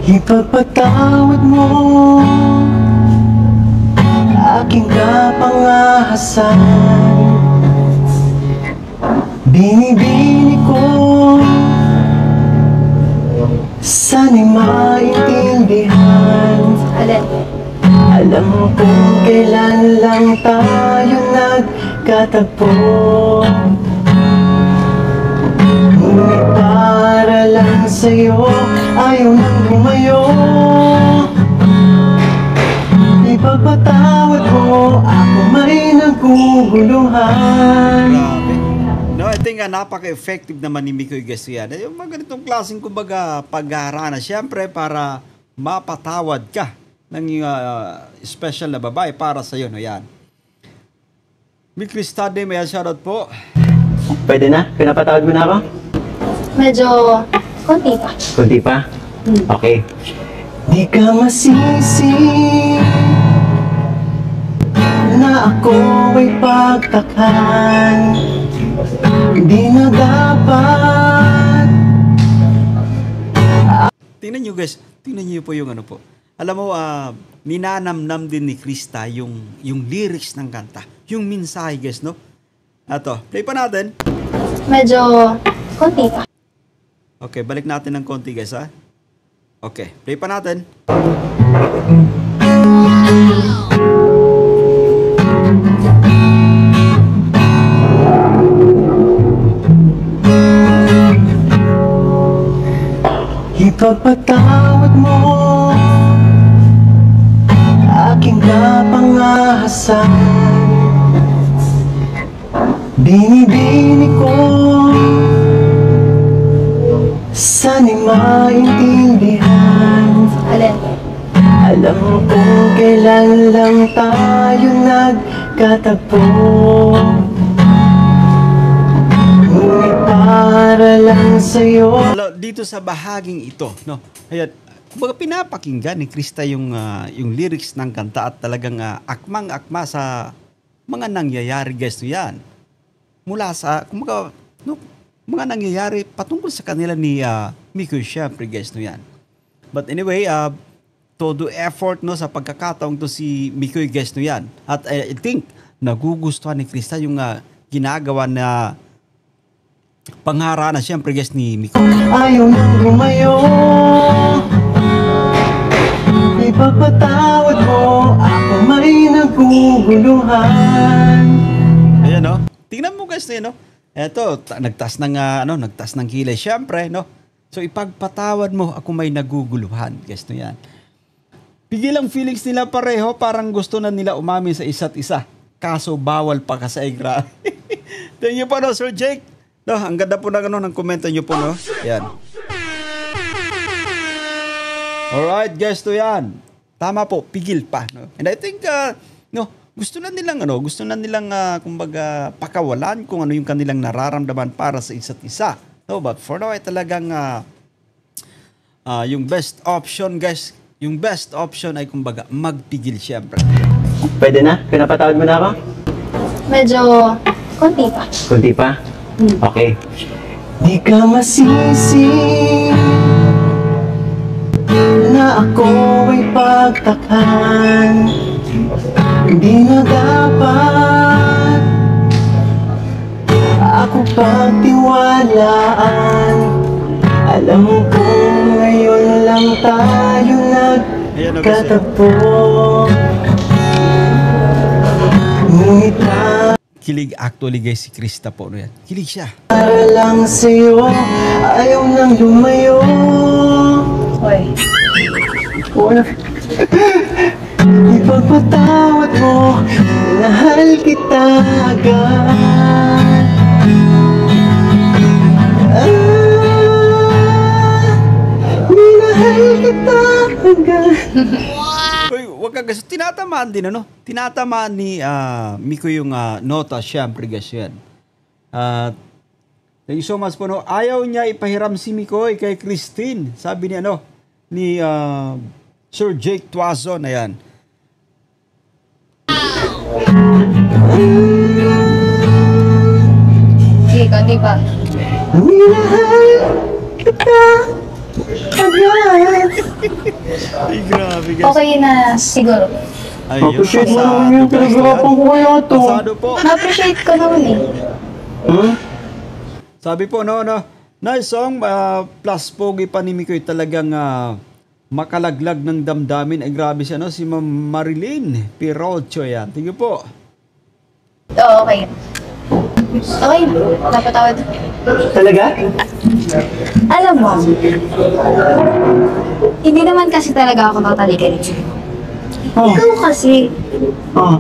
Ipagpatawad mo aking kapangahasan. Binibini ko, sana'y maintindihan. Alin? Alam kong kailan lang tayo nagkatagpo. Ngunit para lang sa'yo, ayaw nang lumayo. Ipagpatawad mo, ako may naguguluhan. Grabe. No, I think napaka-effective naman ni Mikoy Garcia. Yung mga ganitong klaseng kumbaga pag-aarana, siyempre para mapatawad ka ng special na babae para sa iyo, no yan. Miss Krista, may shoutout po. Pwede na? Pinapatawad mo na ako? Medyo konti pa. Kunti pa? Okay. Di ka masisi na ako ay pagtakhan. Di na dapat. Tingnan nyo guys, tingnan nyo po yung ano po. Alam mo, ninanamnam din ni Krista yung lyrics ng kanta. Yung mensahe guys, no? Ato, play pa natin. Medyo konti pa. Okay, balik natin ng konti guys ha. Okay, play pa natin. Ipagpatawad mo aking kapangahasan. Binibini ko sana'y maintindihan. Alin? Alam kong kailan lang tayo nagkatagpo, ngunit para lang sa'yo. Dito sa bahaging ito, no? Ayan, kumbaga pinapakinggan ni Krista yung lyrics ng kanta at talagang akmang-akma sa mga nangyayari guys to yan. Mula sa, kumbaga, no, mga nangyayari patungkol sa kanila ni Mikoy syempre guys no yan. But anyway, todo effort no sa pagkakataong to si Mikoy guys no yan. At I think nagugustuhan ni Krista yung ginagawa na pangharana syempre guys ni Mikoy. Ayaw nang lumayo, ipagpatawad mo, ako may naguguluhan. Ayan no. Tingnan mo guys no. Eto, nagtas ng kilay syempre no. So ipagpatawad mo, ako may naguguluhan guys no yan. Pigil ang feelings nila pareho, parang gusto na nila umamin sa isa't isa. Kaso bawal pa kasi grabe. Thank you po no Sir Jake. No, ang ganda po ng komento nyo po no. Yan. Alright guys to yan. Tama po, pigil pa no. And I think no, gusto na nilang kumbaga pakawalan kung ano yung kanilang nararamdaman para sa isa't isa. No, but for now ay talagang yung best option guys, yung best option ay kumbaga magpigil syempre. Pwede na? Pinapatawad mo na ako? Medyo konti pa. Kunti pa? Okay. Di ka masisi na ako ay pagtakhan. Di na dapat ako pagtiwalaan. Alam ko ngayon lang tayo nagkatagpo, ngunit Kilig actually guys si Krista po no yan. Kilig siya. para lang sa'yo, ayaw nang lumayo. Hoy. Ipagpatawad mo, minahal kita agad. Minahal kita agad. Uy, wag ka guys. Tinatamaan din ano? Tinatamaan ni Miko yung nota syempre guys yan. Thank you so much po no. Ayaw niya ipahiram si Mikoy kay Christine. Sabi niya no ni Sir Jake Tuazon ayan. Sige, konti pa. Minahal kita agad. Ay grabe guys. Okay na siguro. Ayun, Appreciate mo pasado, naman yung guys, pinaghirapan ayan. ko kaya to. Pasado po. Na-appreciate ko naman eh. Sabi po no nice song plus pogi pa ni Mikoy talagang makalaglag ng damdamin. Ay grabe siya no si Ma'am Marilyn Pirocho yan. Thank you po. Oo, okay. Okay, napatawad. Talaga? Alam mo, hindi naman kasi talaga ako tatalikan. Oh. Ikaw kasi, Oh.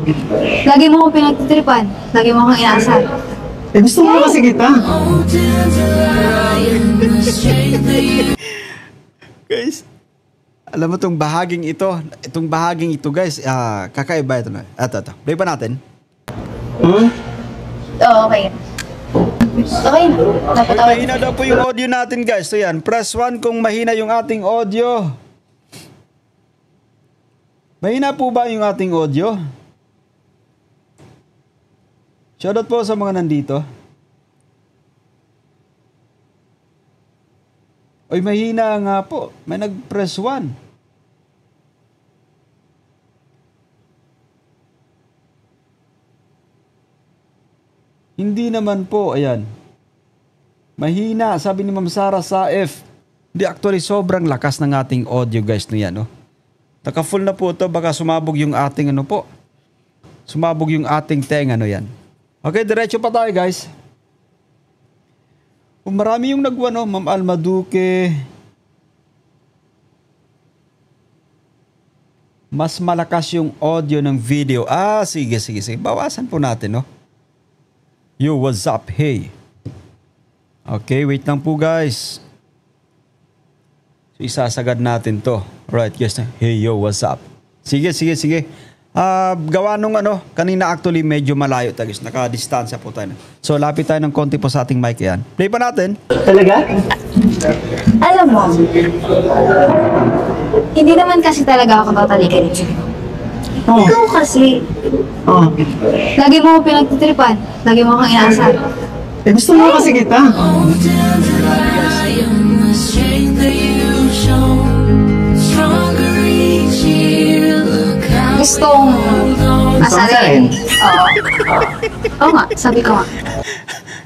lagi mo ko pinagtitripan, lagi mo akong inaasar. Eh, gusto mo kasi kita. Guys, alam mo itong bahaging ito guys, kakaiba ito na. Ito. Play pa natin. Oo, okay. Okay, napatawad. Mahina daw po yung audio natin guys. So yan, press 1 kung mahina yung ating audio. Mahina po ba yung ating audio? Shoutout po sa mga nandito. Oy, mahina nga po. May nag-press 1. Hindi naman po, ayan. Mahina, sabi ni Ma'am Sara sa F. Di actually sobrang lakas ng ating audio guys no yan, no? Naka-full na po ito, baka sumabog yung ating ano po. Sumabog yung ating tenga, ano yan. Okay, diretso pa tayo guys. Kung marami yung nagwano, Ma'am Alma Duque. Mas malakas yung audio ng video. Ah, sige. Bawasan po natin, no? Yo, what's up? Hey. Okay, wait lang po guys. So, isasagad natin to. Right, guys. Hey, yo, what's up? Sige. Gawa nung ano, kanina actually medyo malayo tayo. Naka-distansya po tayo. So, lapit tayo ng konti po sa ating mic yan. Play pa natin. Talaga? Alam mo, hindi naman kasi talaga ako tatalikan. Oo. Ikaw kasi, Oo. lagi mo ako pinagtitripan. Lagi mo akong inaasar. Eh, gusto mo kasi kita. Gustong asarin. asarin? Oo. Oo nga, sabi ko nga.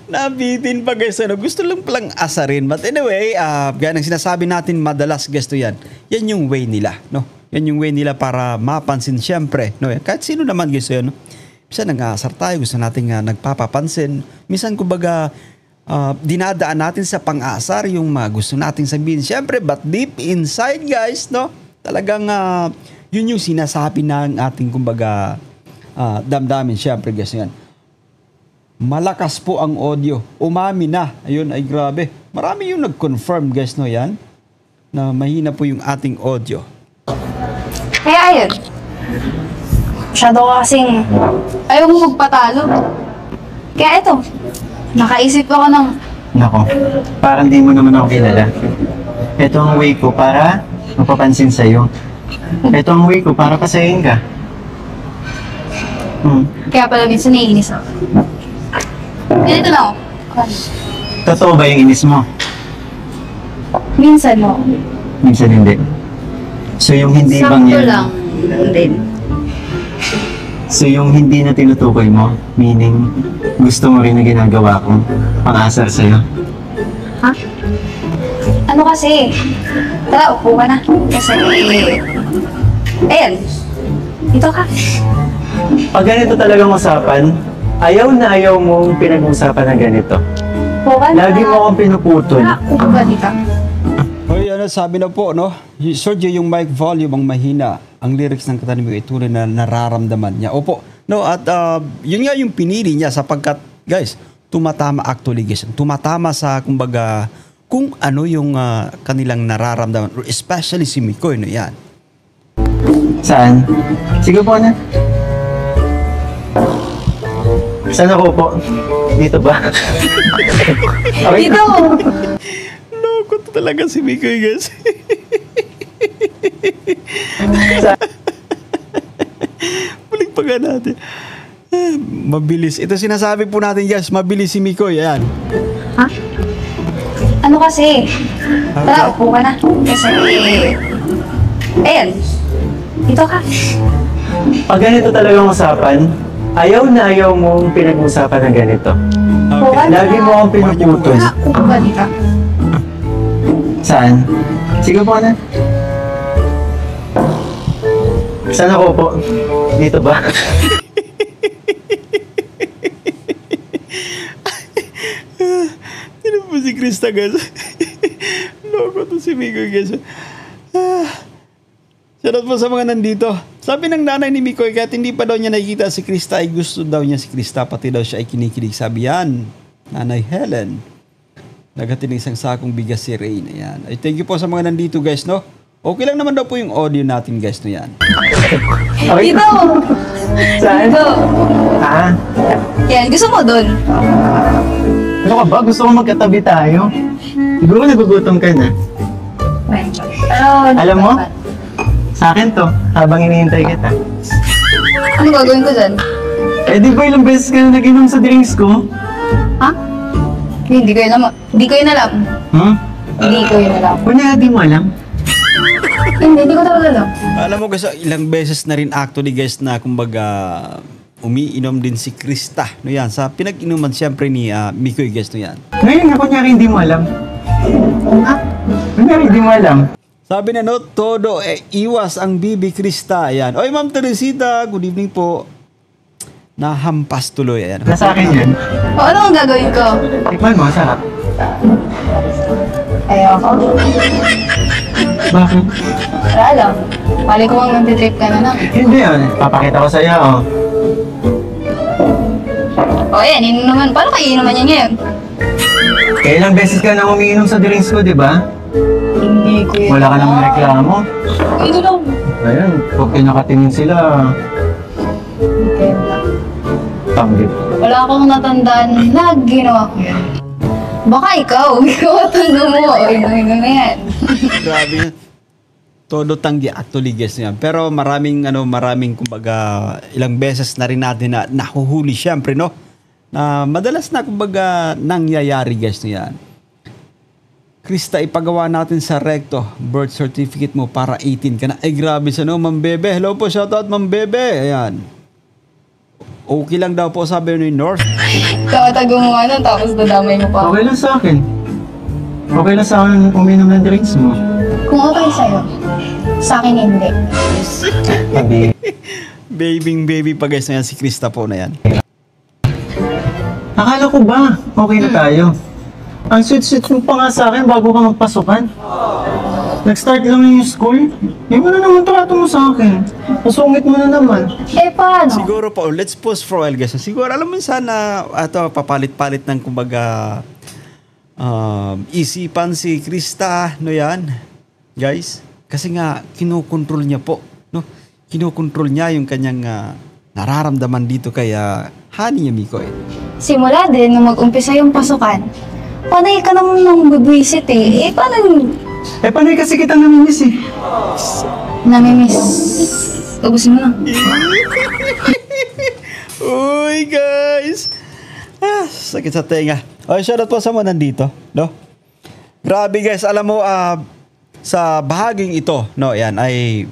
Nabitin pa guys, ano, gusto lang palang asarin. But anyway, gaya ng sinasabi natin madalas guys to yan. Yan yung way nila, no? Yan yung way nila para mapansin siyempre, no? Kahit sino naman guys yan, no? Minsan nag-aasar tayo, gusto natin nagpapapansin. Minsan kumbaga, dinadaan natin sa pang-asar yung gusto nating sabihin. Siyempre, but deep inside guys, no? Talagang yun yung sinasabi ng ating kumbaga damdamin. Siyempre guys yan. Malakas po ang audio. Umami na. Ayun, ay grabe. Marami yung nag-confirm guys, no yan? Na mahina po yung ating audio. Kaya ayun. Masyado ka kasing ayaw mo magpatalo. Kaya ito, nakaisip ako ng Nako, parang di mo naman ako kilala. Ito ang way ko para mapapansin sa'yo. Ito ang way ko para pasayin ka. kaya pala minsan naiinis ako. Ganito lang ako. Totoo ba yung inis mo? Minsan mo. Minsan hindi. So yung hindi bang Sakto yan? lang din. So yung hindi na tinutukoy mo, meaning gusto mo rin na ginagawa kong pang-asar sa'yo? Ha? Ano kasi? Tara, upo ka na. Kasi, ayan. Dito ka. Pag ganito talagang usapan, ayaw na ayaw mong pinag-usapan na ganito. Upo ka na. Lagi mo akong pinuputol. Tara, upo ka dito. Hoy, ano sabi na po, no? Sergio, yung mic volume ang mahina. Ang lyrics ng kanta ni Mikoy, tunay na nararamdaman niya. Opo. No, at yun nga yung pinili niya sapagkat, guys, tumatama actually, guys. Tumatama sa, kumbaga, kung ano yung kanilang nararamdaman. Especially si Mikoy, no? Yan. Saan? Sige po na. Saan ako po? Dito ba? Okay. Dito! Loko to talaga si Mikoy, guys. Balik pa nga natin. Mabilis. Ito sinasabi po natin, guys. Mabilis si Mikoy. Ayan. Ha? Ano kasi? Tara, upo ka na. Kasi, ayan. Dito ka. Pag ganito talagang usapan, ayaw na ayaw mong pinag-usapan na ganito. Upo ka na. Lagi mo akong pinuputol. Tara, upo ka dito. Saan? Sige po na. Saan ako po? Dito ba? Sino po si Krista, guys? Loko to si Mikoy, guys. Shoutout po sa mga nandito. Sabi ng nanay ni Mikoy, kahit hindi pa daw niya nakikita si Krista, ay gusto daw niya si Krista, pati daw siya ay kinikilig. Sabi yan, Nanay Helen. Naghatid ng isang sakong bigas si Rain. Ayan. Ay, thank you po sa mga nandito, guys, no? Okay lang naman daw po yung audio natin, guys, no yan. Okay. Dito! Saan? Dito! Ah, Yan, gusto mo dun? ano ka ba? Gusto ko magkatabi tayo. Siguro nagugutom ka na. Pero, Alam mo? Sa akin to, habang hinihintay kita. Ano gagawin ko dyan? Eh di ba ilang beses ka na nag-inom sa drinks ko? Ha? Hindi ko yun alam. Hindi ko yun alam. Hmm? Hindi ko yun alam. Kunya, di mo alam. Hindi ko talaga alam. Alam mo guys, ilang beses na rin actually guys na kumbaga umiinom din si Krista. No yan, sa pinag-inuman siyempre ni Mikoy guys no yan. Ngayon nga, kunyari hindi mo alam. Ha? Kunyari hindi mo alam. Sabi na no, todo iwas ang Bibi Krista. Ayan. Oy Ma'am Teresita, good evening po. Nahampas tuloy. Ayan. Nasa akin yan. O, ano ang gagawin ko? Tikman mo, sarap. Ayoko. Bakit? Wala lang. Mali ko mang nantitrip ka na lang. Hindi yan. Papakita ko sa'yo, oh. O, yan. Inom naman. Paano kayo inuman yan ngayon? Kaya ilang beses ka na umiinom sa drinks ko, di ba? Hindi ko yun. Wala ka namang reklamo. Hindi lang. Ayun, pag kinakatingin sila, Hindi ko yun. tanggit. Wala akong natandaan na ginawa ko yun. Baka ikaw. Ikaw matanda mo. O, inom na yan. Grabe. Todo tanggi actually guys yan. Pero maraming kumbaga ilang beses na rin natin na nahuhuli syempre no. Na madalas na kumbaga nangyayari guys no yan. Krista, ipagawa natin sa recto birth certificate mo para 18 ka na. Ay grabe sa no, Ma'am Bebe. Hello po, shoutout Ma'am Bebe. Ayan. Okay lang daw po sabi ni North. Tatago mo ano, tapos dadamay mo pa. Okay lang sa akin. Okay lang sa akin uminom ng drinks mo. Kung okay sa'yo, sa akin hindi. Sabi, Baby pa guys na yan si Krista po na yan. akala ko ba, okay na tayo. Ang sweet-sweet mo pa nga sa akin bago ka magpasukan. Nag-start lang yung school. Hindi mo na naman trato mo sa akin. Pasungit mo na naman. Eh, paano? Siguro po, let's pause for a while guys. Siguro alam mo sana papalit-palit ng kumbaga isipan si Krista, no yan, guys. Kasi nga kinokontrol niya po, no? Kinokontrol niya yung kanyang nararamdaman dito kay honey niya Mikoy. Simula din, nung mag-umpisa yung pasukan, panay ka naman nang bibwisit eh. Eh, paano Eh, panay kasi kitang namimiss eh. namimiss? Ubusin mo na. Uy, guys! Sakit sa tenga. Okay, shoutout po sa mga nandito, no? Grabe, guys. Alam mo, sa bahaging ito, no, yan, ay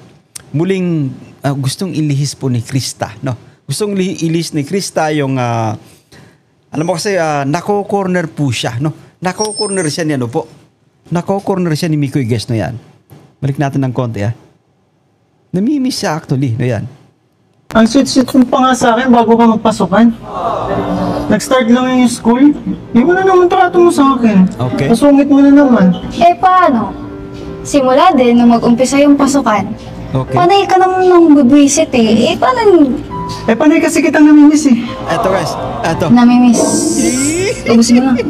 muling gustong ilihis po ni Krista, no? Gustong ilihis ni Krista yung, alam mo kasi, nako-corner po siya, no? Nako-corner siya ni ano po? Nako-corner siya ni Mikoy, guys, no, yan. Balik natin ng konti, namimiss siya actually, no, yan. Ang sweet-sweet mo pa nga sa akin bago ka magpasukan. Nag-start lang yung school. Hindi mo na naman trato mo sa akin. Okay. Pasungit mo na naman. Eh, paano? Simula din, nung mag-umpisa yung pasukan, Okay. panay ka naman nang bibwisit eh. Eh, paano Eh, panay kasi kitang namimiss eh. Eto, guys. Eto. namimiss? Ubusin mo na.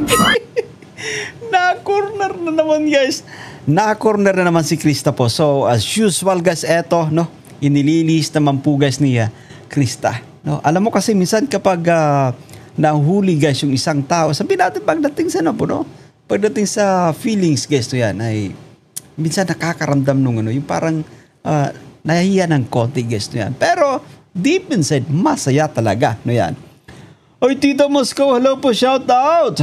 Na-corner na naman, guys. Na-corner na naman si Krista po. So, as usual, guys, eto, no? Inililis naman po, guys, ni Krista. No? Alam mo kasi, minsan kapag nahuli, guys, yung isang tao, sabihin natin pagdating sa, ano po, no? Pagdating sa feelings, guys, to yan, ay minsan nakakaramdam nung, ano, yung parang nahihiya ng konti, guys, to yan. Pero, deep inside, masaya talaga, no yan. Oy, Tito Moscow, hello po, shout out!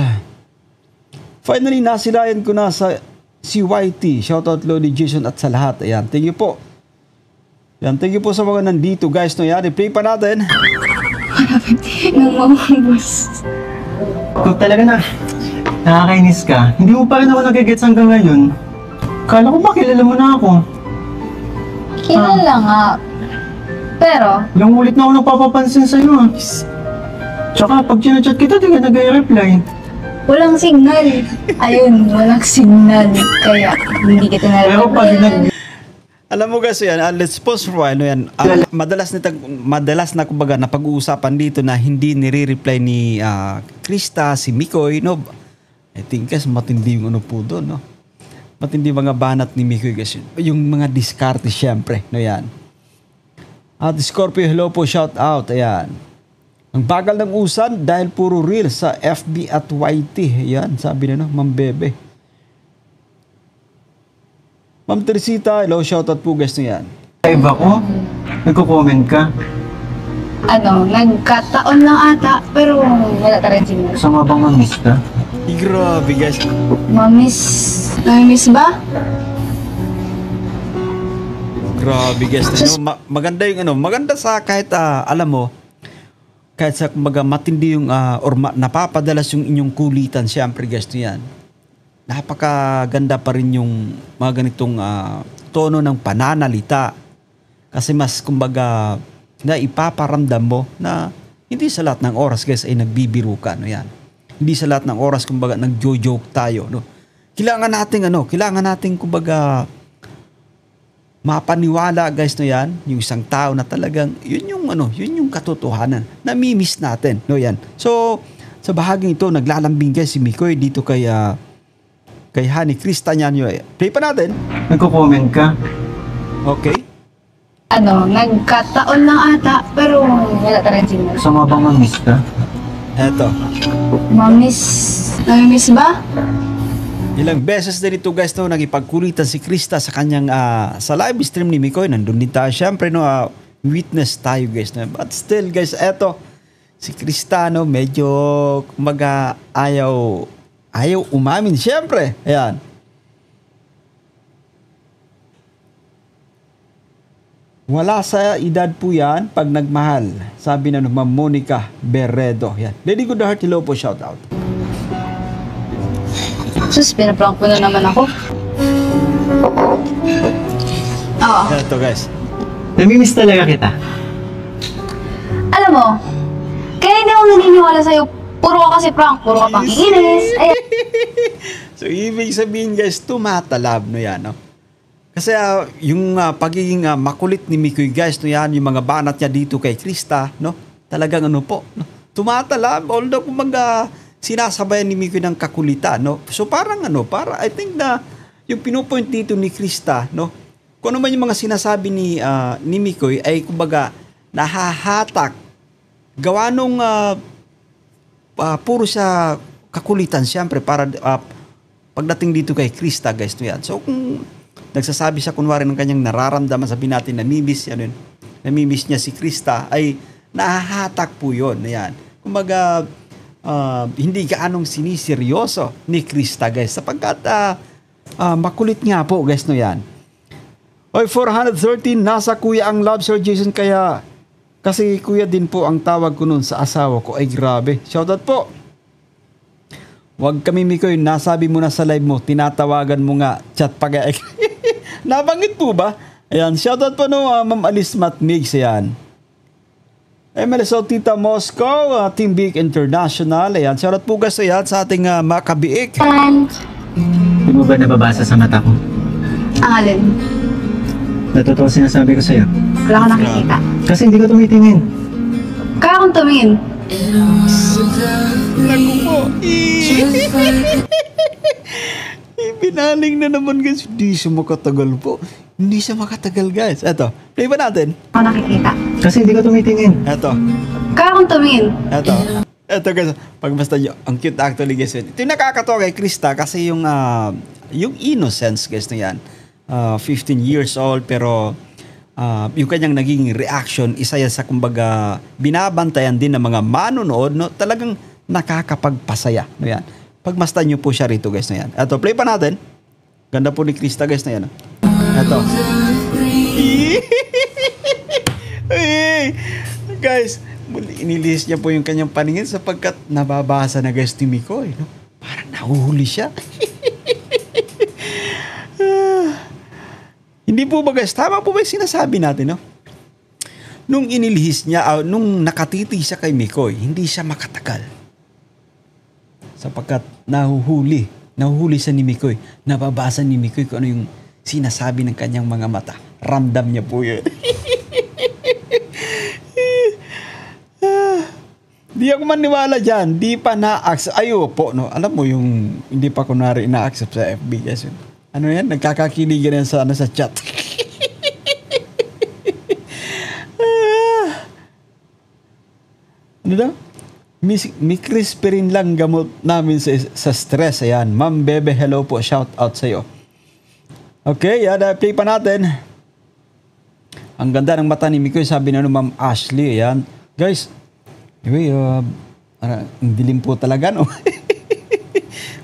Finally, nasilayan ko na sa CYT. Shoutout Lodi Jason at sa lahat. Ayan, thank you po. Ayan, thank you po sa mga nandito, guys. No, yan, i-play pa natin. Nung mamubos. Kung talaga na nakakainis ka, hindi mo pa rin ako nagigets hanggang ngayon. Kala ko ba kilala mo na ako? Kilala nga. Pero, Ilang ulit na ako nagpapapansin sa'yo ah. Tsaka pag chinachat kita, di ka nag-reply. walang signal. Ayun, walang signal. Kaya, hindi kita Pero pag nalaman. Alam mo guys, yan, let's pause for a while. No, yan. Madalas na kumbaga na pag-uusapan dito na hindi nire-reply ni Krista, si Mikoy. No? I think guys, matindi yung ano po doon. No? Matindi mga banat ni Mikoy guys. Yung mga diskarte syempre. No, yan. At Scorpio, hello po, shout out. Ayan. Ang bagal ng usan dahil puro reel sa FB at YT. Ayan, sabi na no, Ma'am Bebe. Ma'am Teresita, hello, shoutout po guys na yan. Live ako? Nagko-comment ka? Ano, nagkataon lang ata, pero wala talaga siguro. Gusto nga bang mamiss ka? Grabe guys. Namimiss ba? Grabe guys. Ano, maganda yung ano, maganda sa kahit alam mo, kahit sa kumbaga matindi yung or napapadalas yung inyong kulitan, siyempre guys yan. Napakaganda pa rin yung mga ganitong tono ng pananalita. Kasi mas kumbaga na ipaparamdam mo na hindi sa lahat ng oras guys ay nagbibiro ka, no yan. Hindi sa lahat ng oras kumbaga nagjo-joke tayo, no. Kailangan nating kumbaga mapaniwala guys, no yan, yung isang tao na talagang yun yung katotohanan. Namimiss natin, no yan. So sa bahaging ito naglalambing guys si Mikoy dito kay Honey Krista niyan. Play pa natin. Nagko-comment ka? Okay. Ano, nagkataon lang ata, pero wala talaga siguro. Gusto nga bang mamiss ka? Eto. Namimiss ba? Ilang beses din ito guys, no, nagipagkulitan si Krista sa kanyang sa live stream ni Mikoy. Nandun din tayo syempre, no, witness tayo guys, no. But still guys, eto si Krista, no, medyo kumaga ayaw umamin syempre. Ayan. Wala sa edad po yan pag nagmahal. Sabi na Ma'am Monica Berredo. Yan. Lady Good Heart, hello po, shout out. Sus, pinaprank ko na naman ako. Oo. Ito guys. Namimiss talaga kita. Alam mo, kaya hindi ako naniniwala sa'yo. Puro ka kasi prank, puro ka pang iinis. Ayan. So, ibig sabihin guys, tumatalab, no yan, no? Kasi yung pagiging makulit ni Mikoy guys, no yan, yung mga banat niya dito kay Krista, no? Talagang ano po, no? Tumatalab, although kumbaga sinasabayan ni Mikoy ng kakulitan, no? So parang I think na yung pinupoint dito ni Krista, no? Kung ano man yung mga sinasabi ni Mikoy ay kumbaga nahahatak. Gawa nung puro siya kakulitan siyempre para pagdating dito kay Krista guys, no yan. So kung nagsasabi siya kunwari ng kanyang nararamdaman, sabihin natin namimiss niya si Krista, ay nahahatak po yun. Ayan. Kumbaga, hindi gaanong siniseryoso ni Krista guys, sapagkat makulit nga po guys, no yan. Oy, 413, nasa kuya ang love, Sir Jason, kasi kuya din po ang tawag ko nun sa asawa ko. Ay grabe, shoutout po. Huwag kami Mikoy, nasabi mo na sa live mo, tinatawagan mo nga, chat pag-aek. Nabanggit po ba? Ayan, shoutout po no, Ma'am Alice Matmix, ayan. MLSO Tita Moscow, Team Big International, ayan. Shoutout po guys, ayan, sa ating makabiik. Hindi mo ba nababasa sa mata ko? Ang alin? Natotoo sinasabi ko sa'yo. Wala ka nakikita. Kasi hindi ko tumitingin. Kaya akong tumingin. Naku po. Binaling na naman guys. Hindi siya makatagal po. Hindi siya makatagal guys. Eto, play ba natin? Ako nakikita. Kasi hindi ko tumitingin. Eto. Kaya akong tumingin. Eto guys. Pagmastan nyo. Ang cute actually guys. Ito yung nakakatawa kay Krista kasi yung innocence guys na yan. 15 years old pero yung kanyang naging reaction, isa yan sa kumbaga binabantayan din ng mga manonood, no? Talagang nakakapagpasaya, no yan. Pagmastan nyo po siya rito guys na yan. Eto, play pa natin. Ganda po ni Krista guys na yan. Eto. Guys, inilihis niya po yung kanyang paningin sapagkat nababasa na guys ni Mikoy, no? Parang nahuhuli siya. Hindi po ba guys, tama po ba yung sinasabi natin, no? Nung inilihis niya, nung nakatiti siya kay Mikoy, hindi siya makatagal. Sapagkat nahuhuli siya ni Mikoy. Nababasa ni Mikoy kung ano yung sinasabi ng kanyang mga mata. Ramdam niya po yun. Di ako maniwala dyan. Di pa na-accept. Ayo po, no? Alam mo yung hindi pa kunwari na-accept sa FB. Yes, yun. Ano yan? Nagkakakiligan yan sa chat. Ano daw? May crispy rin lang gamot namin sa stress. Ayan. Ma'am Bebe, hello po. Shout out sa'yo. Okay, yan. Play pa natin. Ang ganda ng mata ni Mikoy, sabi na Ma'am Ashley. Ayan. Guys, anyway, ang dilim po talaga, no?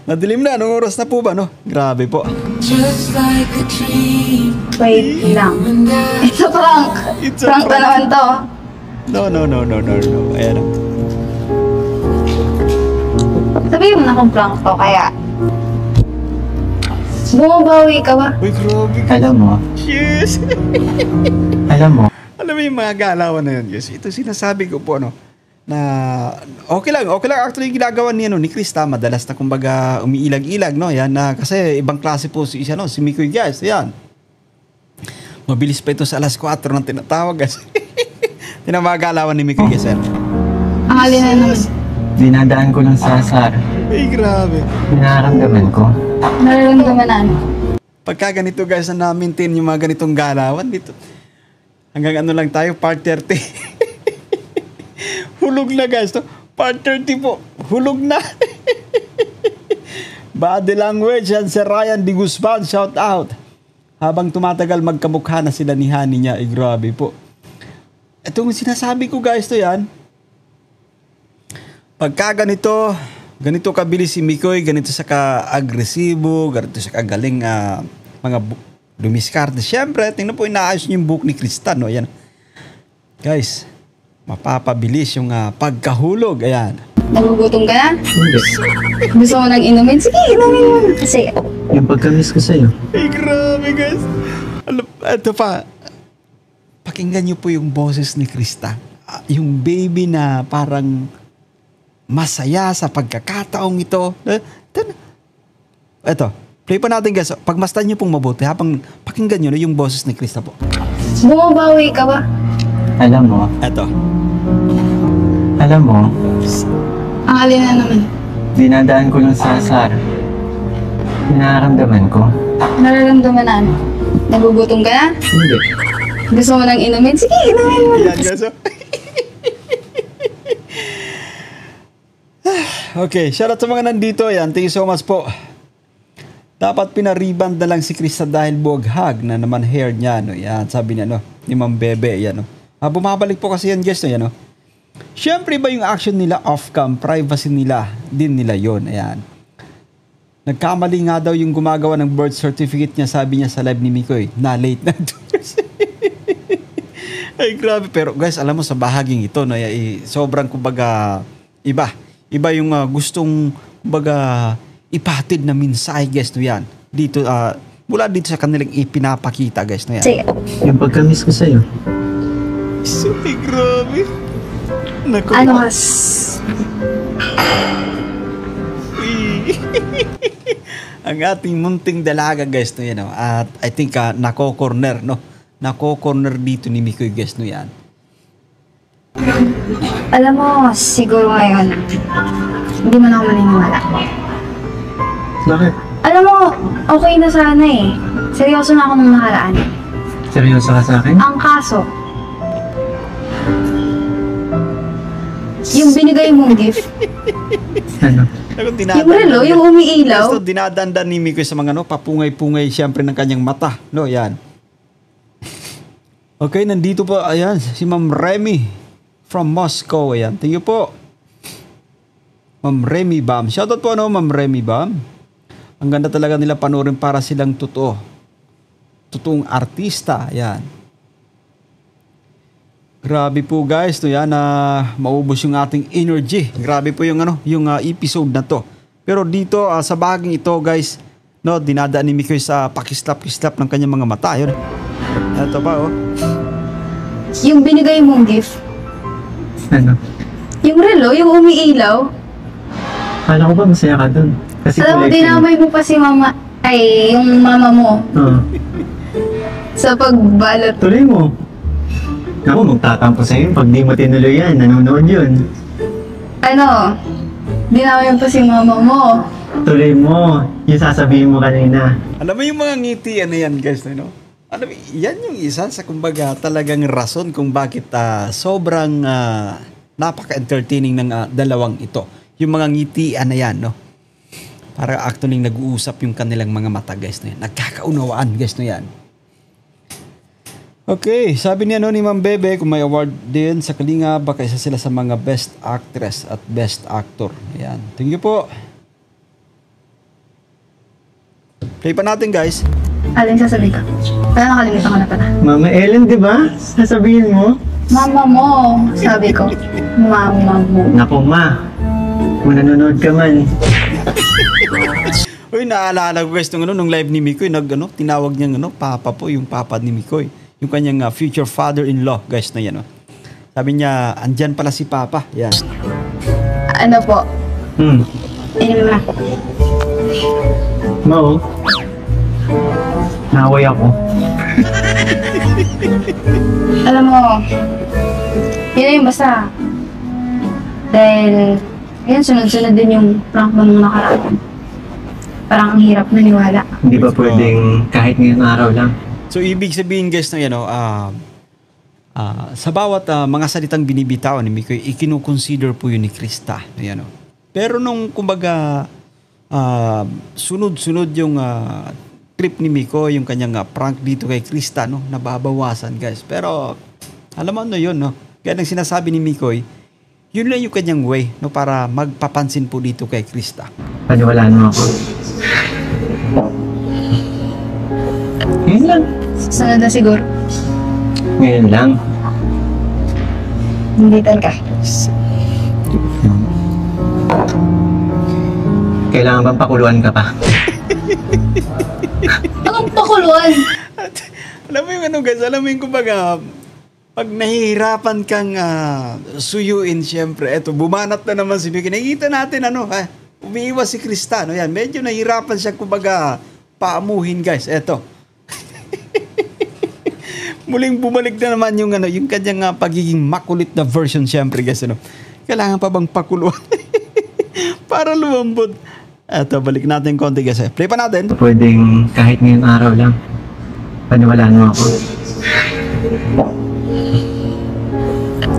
Madilim na. Anong oras na po ba, no? Grabe po. Wait lang. Ito prank. It's a Prank na naman to. No. Ayan. Sabihin mo na kung prank to, kaya... Bumabawi ka ba? Uy, grabe. Alam mo, Yes. alam mo, Alam mo yung mga galawan na yun, guys. Ito sinasabi ko po, no, na okay lang actually yung ginagawa niya, no, ni Krista, madalas na kumbaga umiilag-ilag, no, yan, na kasi ibang klase po si isa, no, si Mikoy, guys, yan. Mabilis pa ito sa alas 4 ng tinatawag, guys. Yan ang mga galawan ni Mikoy, guys, yan. Ang alin na naman. dinadaan ko lang sa asar. Ay, grabe. Nararamdaman ko. Nararamdaman na ano. Pagka ganito, guys, na na-maintain yung mga ganitong galawan dito, hanggang ano lang tayo, part 30. Hulog na, guys, to. Part 30 po. Hulog na. Body language yan, si Ryan Di Guzman, shout out. Habang tumatagal, magkamukha na sila ni Honey niya. Eh, grabe po. Itong sinasabi ko, guys, to yan. Pagka ganito kabilis si Mikoy, ganito sa ka-agresibo, ganito sa kagaling mga dumiskarte. Siyempre, tingnan po, inaayos niyo yung book ni Krista, no? Ayan. Guys, mapapabilis yung pagkahulog. Ayan. Nagugutom ka na? Hindi. Gusto mo nang inumin? Sige, inumin mo. Kasi, Yung pagkamis ko sa'yo. Ay, grabe, guys. Alam, ito pa. Pakinggan niyo po yung boses ni Krista. Yung baby na parang masaya sa pagkakataong ito. Ito, play pa natin, guys. Pagmasdan niyo pong mabuti habang pakinggan niyo yung boses ni Krista po. bumabawi ka ba? Alam mo, Ito. Ang alin na naman. dinadaan ko lang sa asar. Nararamdaman ko. Nararamdaman na ano. Nagugutom ka na? Hindi. Gusto mo nang inumin? Sige, inumin mo. Yan, guys. Okay, shoutout sa mga nandito. Yan, thank you so much po. Dapat pinariband na lang si Krista dahil buwaghag na naman hair niya. No? Yan, sabi niya, no? Ni Ma'am Bebe. Yan, no? Bumabalik po kasi yan, guys. No? Yan, no? Siyempre ba yung action nila off-cam, privacy nila, din nila yon. Ayan. Nagkamali nga daw yung gumagawa ng birth certificate niya, sabi niya sa live ni Mikoy, na late na 2 years. Ay, grabe. Pero guys, alam mo sa bahaging ito, no, sobrang kumbaga iba yung gustong kumbaga ipatid na mensahe, guys, no, yan. Dito, mula dito sa kanilang ipinapakita, guys, no, yan. Sige. Yung pagkamis ko sa'yo. So, ay, grabe. Naku. Ano mas? Ang ating munting dalaga, guys, no, yan, no? At I think nako-corner, no? Nako-corner dito ni Mikoy, guys, no, yan. Alam mo, siguro ngayon, hindi mo na ako maniniwala. Bakit? Alam mo, okay na sana eh. Seryoso na ako nung nakaraan. Seryoso ka sa akin? Ang kaso, yung binigay mong gift, Ano? yung relo, yung umiilaw, Gusto, dinadandan ni Mikoy sa mga papungay-pungay siyempre ng kanyang mata. No, yan. Okay, nandito po, ayan, si Ma'am Remy from Moscow. Ayan, thank you po. Ma'am Remy Bam. Shoutout po, no, Ma'am Remy Bam. Ang ganda talaga nila panoorin para silang totoong artista. Ayan. Grabe po, guys, no, yan, maubos yung ating energy. Grabe po yung yung episode na to. Pero dito sa bahaging ito, guys, no, dinadaan ni Mikoy sa pakislap-kislap ng kanyang mga mata. Yun. Ito pa, oh. yung binigay mong gift, Ano? yung relo, yung umiilaw. Kala ko ba masaya ka dun? Kasi Alam mo, collecting. dinamay mo pa si mama, ay, yung mama mo, Oo. sa pagbalot. Tuloy mo. Ako, magtatampo sa'yo pag di mo tinuloy yan. Nanonood yun. Ano, dinamay mo pa si mama mo. Tuloy mo. Yung sasabihin mo kanina. Alam mo yung mga ngiti, ano yan, guys, no? Alam mo, yan yung isa sa kumbaga talagang rason kung bakit sobrang napaka-entertaining ng dalawang ito. Yung mga ngiti, ano yan, no? Para actually nag-uusap yung kanilang mga mata, guys, no yan. Nagkakaunawaan, guys, no yan. Okay, sabi ni ni Ma'am Bebe, kung may award din sa Kalinga, baka isa sila sa mga Best Actress at Best Actor. Ayan. Thank you po. Play pa natin, guys. Alin sasabihin ko? Kaya nakalimutan ko na pala. Mama Ellen, di ba? Sasabihin mo? Mama mo, sabi ko. Mama mo. Naku, ma. Kung nanonood ka man. Uy, naalala ko guys nung live ni Mikoy, tinawag niya papa po, yung papa ni Mikoy. Yung kanyang future father-in-law, guys, na yan. Sabi niya, andyan pala si papa. Yan. Ano po? Inom na. Mo. Naway ako. Alam mo, yun na yung basta. Dahil, yan, sunod-sunod din yung prank mo nung nakaraan. Parang ang hirap naniwala. Hindi ba pwedeng kahit ngayong araw lang? So, ibig sabihin, guys, na sa bawat mga salitang binibitaw ni Mikoy, ikinukonsider po yun ni Krista. Ayan, Pero nung, kumbaga, sunod-sunod yung trip ni Mikoy, yung kanyang prank dito kay Krista, nababawasan, guys. Pero, alam mo yun, Kaya nang sinasabi ni Mikoy, yun lang yung kanyang way, para magpapansin po dito kay Krista. Paniwalaan mo ako. Ngayon lang. Sunod na siguro. Ngayon lang. Hindi talaga. Kailangan bang pakuluan ka pa? Anong pakuluan? Alam mo yung guys, alam mo yung kumbaga, pag nahihirapan kang suyuin, syempre, eto, bumanat na naman si Vicky. Nakikita natin, umiiwas si Krista, yan, medyo nahihirapan siya, kumbaga, paamuhin, guys, eto. Muling bumalik na naman yung kanyang pagiging makulit na version, syempre, guys, Kailangan pa bang pakuluan? Para lumambot. Eto, balik natin konti, guys, Play pa natin. Pwedeng kahit ngayong araw lang. Paniwalaan mo ako.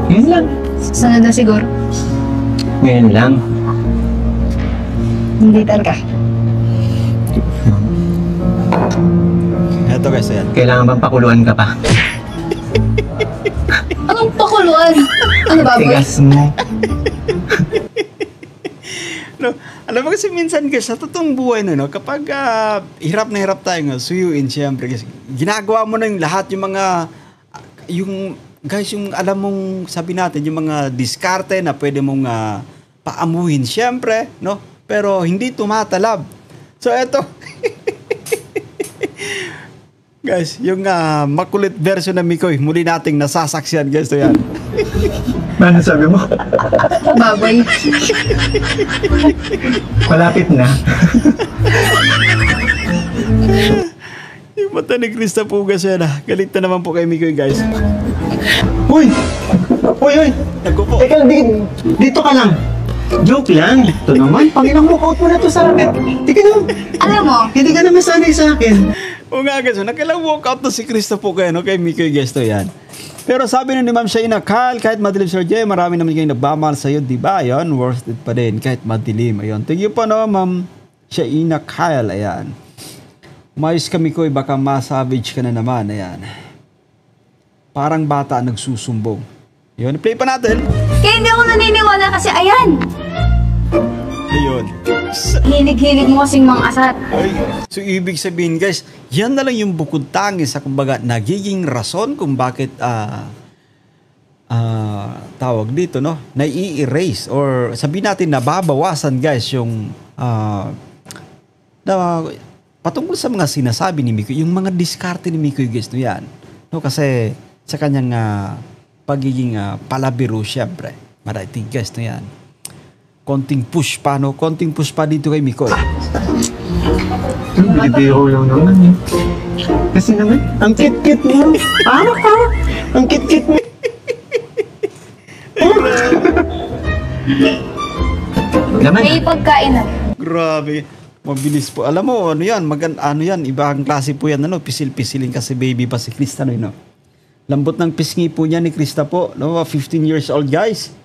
Ngayon lang. Sunod na siguro. Ngayon lang. Hindi talaga. Eto, guys, ayan. Kailangan bang pakuluan ka pa? Anong pakuluan? Ano ba, boy? Tigas mo. Alam mo kasi minsan guys, sa totoong buhay kapag hirap na hirap tayo suyuin, syempre guys, ginagawa mo na yung lahat, yung mga, yung alam mong, sabi natin, yung mga diskarte na pwede mong paamuhin, syempre, pero hindi tumatalab. So eto, guys, yung makulit version ng Mikoy, muli nating nasasaksiyan, guys, to yan. Ano sabi mo? Baboy. Malapit na. Yung mata ni Krista po kasi galit na naman po kay Mikoy, guys. Uy! Uy! Nagko po. Teka, dito ka lang. Joke lang. Ito naman, pag ilang walkout mo na to sa akin. Hindi ka naman, Alam mo, hindi ka naman sanay sa akin. O nga, guys, nakailang walkout na si Krista po kayo, kay Mikoy, guys, to yan. Pero sabi ni Ma'am Shaina, Kyle, kahit madilim, Sir Jay, marami naman kayong nagmamahal sa'yo, di ba? Ayun, worth it pa din, kahit madilim. Ayun, thank you po, Ma'am Shaina Kyle, ayan. Umayos ka, Mikoy, baka ma-savage ka na naman, ayan. Parang bata nagsusumbong. Ayun, play pa natin. kaya hindi ako naniniwala kasi ayan. Ayun. Hilig-hilig mo kasing mga asat. Ay, so ibig sabihin, guys, yan na lang yung bukod tangi sa kumbaga nagiging rason kung bakit tawag dito, nai-erase or sabihin natin nababawasan, guys, yung patungkol sa mga sinasabi ni Mikoy, yung mga diskarte ni Mikoy, guys, yan. Kasi sa kanyang pagiging palabiro, syempre. Marating, guys, yan. Konting push pa dito kay Mikoy. Bibiro lang naman. Kasi naman, ang kit-kit mo. Parang. Ang kit-kit mo. Naman. May pagkain na. Grabe. Mabilis po. Alam mo, ibang klase po yan, pisil-pisilin kasi baby pa si Krista, Lambot ng pisngi po niya ni Krista po, 15 years old, guys.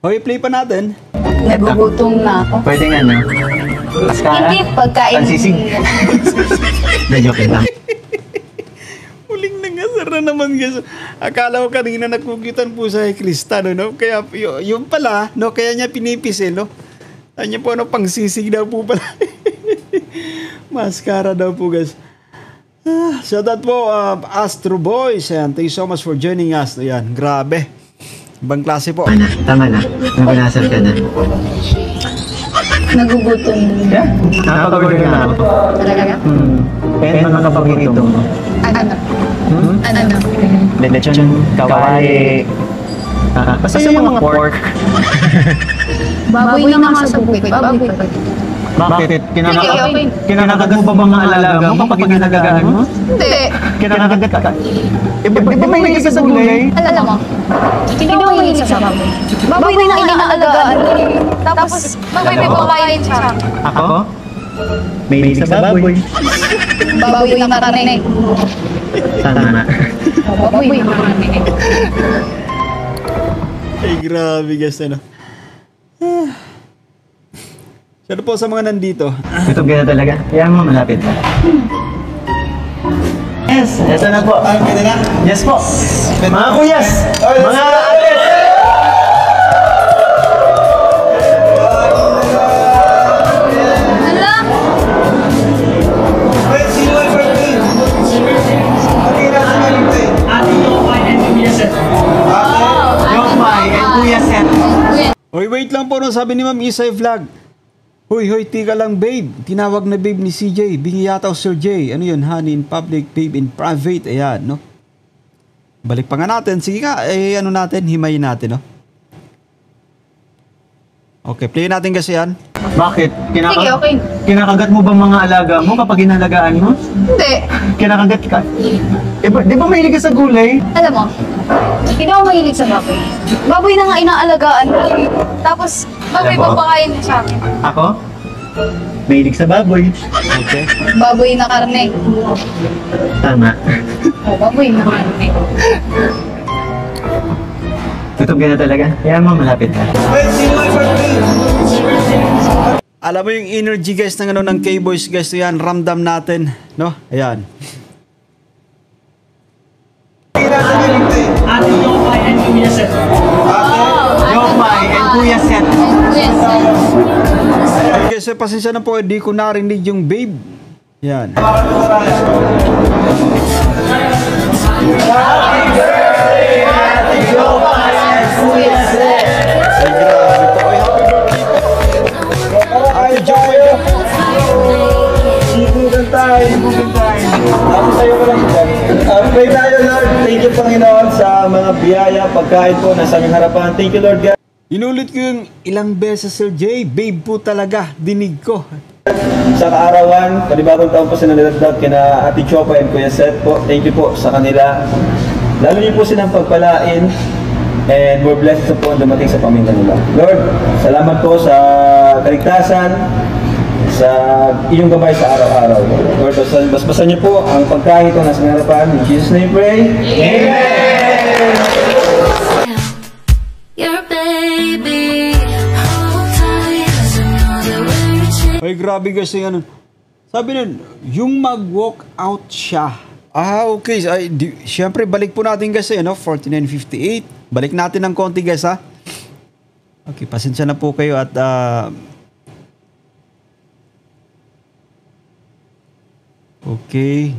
Okay, play pa natin. Nagugutom na ako. Pwede nga, Paskara. Hindi pagkain. Pansisig. Na joke lang. naman guys. Akala ko kanina nagkukitan po sa Kristano, no? Kaya yung pala, no? Kaya niya pinipisil, no? Kanya po, ano, pang sisig daw po pala. Mascara daw po guys. Shout out po, Astro Boys. Ayan, thank you so much for joining us. Ayan, grabe. Ibang klase po. Tama na. Nabinasal ka na. Nagugutom. Yeah? Nakapag-order na ako. Talaga? Kaya naman kapag-ito mo. Ano? Ano? Lechon, kawali. Basta yung mga pork. Baboy na nga sa bukid. Baboy pa. Bakit? Okay. Kinakagat mo ba mga alaga mo kapag ginalagaan mo? Hindi. Kinakagat ka? Di ba may nagiging sa gulay? Alam mo, hindi mo mahilig sa baboy. Baboy na inaalagaan. Tapos, baboy may pakain siya. Ako? May hilig sa baboy. Baboy na karne. Tama. Baboy na karne. Ay, grabe guys, ano. Shout out po sa mga nandito. Ito ganda talaga. Kaya mo malapit. Yes, ito na po. Ay, pwede na? Yes po. Mga kuyas! Mga ates! Ala? Wait, sino ay birthday? Okay na sa birthday. Yung may, and kuya set. Hoy, wait lang po, no? Sabi ni Ma'am Isay Vlog. Hoy, tika lang, babe. Tinawag na babe ni CJ. Bingi yata o Sir J. Ano yun? Honey in public, babe in private. Ayan, no? Balik pa nga natin. Sige nga, ano natin? Himayin natin, no? Okay, play natin kasi yan. Bakit? Sige, okay. Kinakagat mo ba mga alaga mo kapag inalagaan mo? Hindi. Kinakagat ka? Di ba mahilig ka sa gulay? Alam mo, hindi ako mahilig sa baboy. Baboy na nga inaalagaan. Tapos, baboy Alam mo? pa pakain sa akin. Ako? Mahilig sa baboy. Okay. Baboy na karne. Tama. Baboy na karne. Tutog ka na talaga. Kaya mo malapit ka. Wait, sino ay birthday? Alam mo yung energy guys ng ano ng K-Boys guys, yan ramdam natin, no? Ayan. Okay na sa birthday. Yung may, and kuya set. Yes. Okay, guys, pasensya na po, di ko narinig yung babe. Yan. Ay, grabe po. Ay, happy birthday po. Ay, Joy. Sibugan tayo. Tapos sa'yo ko lang siya. Pray tayo, Lord. Thank you, Panginoon, sa mga biyaya, pagkain po nasa aming harapan. Thank you, Lord God. Inulit ko yung ilang beses, Sir J. Babe po talaga. Dinig ko. Sa kaarawan, panibagong taon po sinalagdag kina Ate Chopa and Kuya Seth po. Thank you po sa kanila. Lalo niyo po silang pagpalain and more blessings po ang dumating sa pamilya nila. Lord, salamat po sa kaligtasan, sa iyong gabay sa araw-araw. Lord, basbasan niyo po ang pagkain ko nasa harapan. In Jesus' name pray. Your baby, hold tight, 'cause I know that when you change. Ay, grabe guys yung ano. Sabi nun, yung mag-walk out siya. Ah, okay. Ay, siyempre, balik po natin guys eh, no? 49.58. Balik natin ng konti guys, ha? Okay, pasensya na po kayo at okay.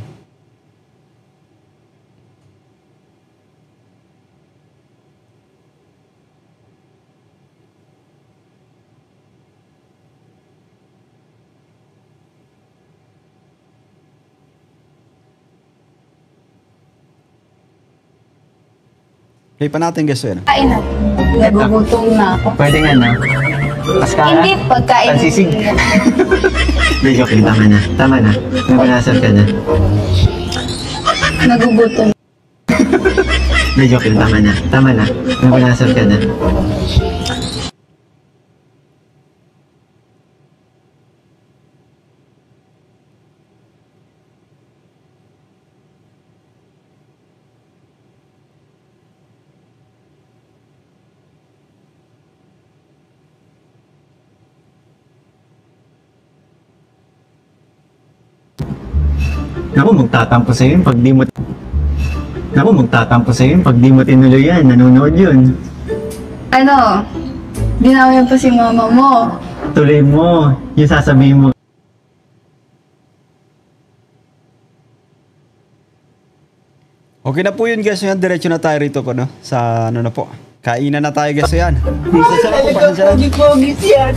Play pa natin guys, yun. Kain na. Nagugutom na ako. Pwede nga na. Paskara. Hindi pagkain. Pansisig. Hindi, joke lang. Tama na. Tama na. Nabinasal ka na. Nagugutom. Hindi, joke lang. Tama na. Tama na. Nabinasal ka na. Ako, magtatampo sa'yo yun pag di mo... Naku, magtatampo sa'yo yun pag di mo tinuloy yan. Nanonood yun. Ano? Dinawayan pa si mama mo. Tuloy mo. Yung sasabihin mo. Okay na po yun guys, yan diretso na tayo rito po no. Sa ano na po. Kainan na tayo guys, yan. Pasensya na po, pasensya na. Pogi siya.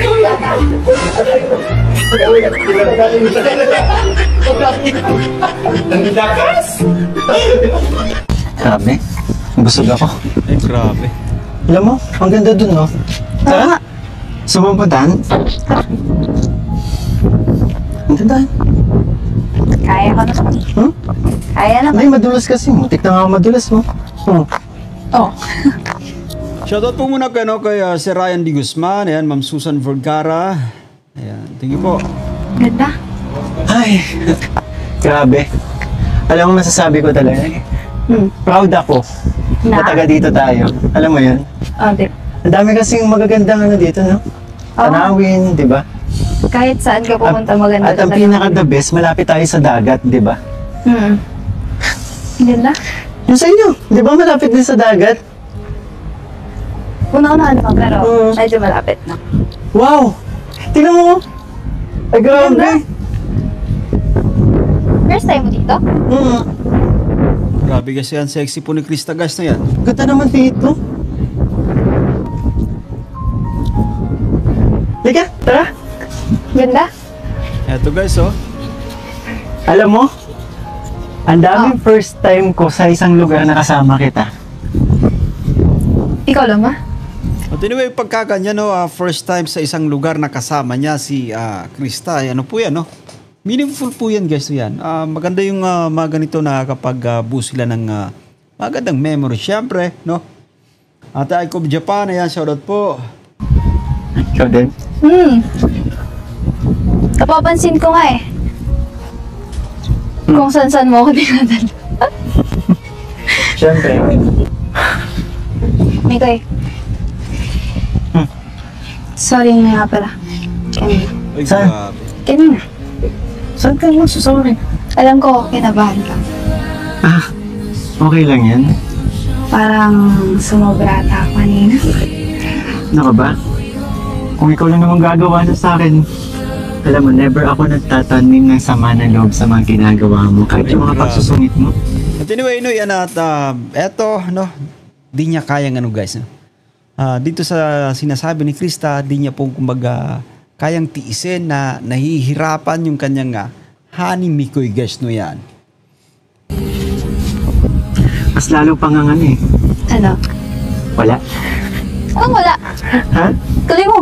Grabe. Busog ako. Ay, grabe. Alam mo, ang ganda dun, no? Tara. Sumamputan. Ang ganda. Kaya ko na. Hmm? Kaya na. Hindi, madulas kasi. Muntik na nga madulas mo. Hmm. Oh. Shoutout po muna kay, no, kay Sir Ryan D. Guzman, ayan, Ma'am Susan Vergara. Ayan, thank you po. Ganda. Ay, grabe. Alam mo, masasabi ko talaga. Proud ako. Na taga dito tayo. Alam mo yun? Di. Ang dami kasing magagandang ano dito, no? Tanawin, di ba? Kahit saan ka pupunta maganda. At ang pinaka-the best, malapit tayo sa dagat, di ba? Ganda. Yung sa inyo, di ba malapit din sa dagat? Una-unahan pa, pero medyo malapit na. Wow! Tingnan mo! Ay, grabe! First time mo dito? Grabe guys, yan, sexy po ni Krista guys na yan. Ganda naman dito. Liga, tara! Ganda. Eto guys, oh. Alam mo, ang daming first time ko sa isang lugar na kasama kita. Ikaw lang ba? At anyway, pagkaganyan, no, first time sa isang lugar na kasama niya si Krista, ano po yan, no? Meaningful po yan, guys, yan. Maganda yung mga ganito na kapag buo sila ng magandang memory, syempre, no? At Ike of Japan, ayan, shoutout po. Ikaw din? Napapansin ko nga eh. Kung saan-saan mo ako dinadala. Siyempre. Mikoy. Sorry na nga pala. Kanina. Ay, Saan? grabe. Kanina. Saan ka mo susuri? Alam ko, kinabahan ka. Ah, okay lang yan. Parang sumobra ata ako kanina. Ano ka ba? Kung ikaw lang naman gagawa na sa akin, alam mo, never ako nagtatanim ng sama ng loob sa mga ginagawa mo. Kahit yung mga pagsusungit mo. At anyway, no, yan at eto, no, di niya kayang ano guys, no? Dito sa sinasabi ni Krista, di niya pong kumbaga kayang tiisin na nahihirapan yung kanyang honey Mikoy guys, no yan. Mas lalo pang ang ano eh. Ano? Wala. Anong wala? Ha? Tuloy mo.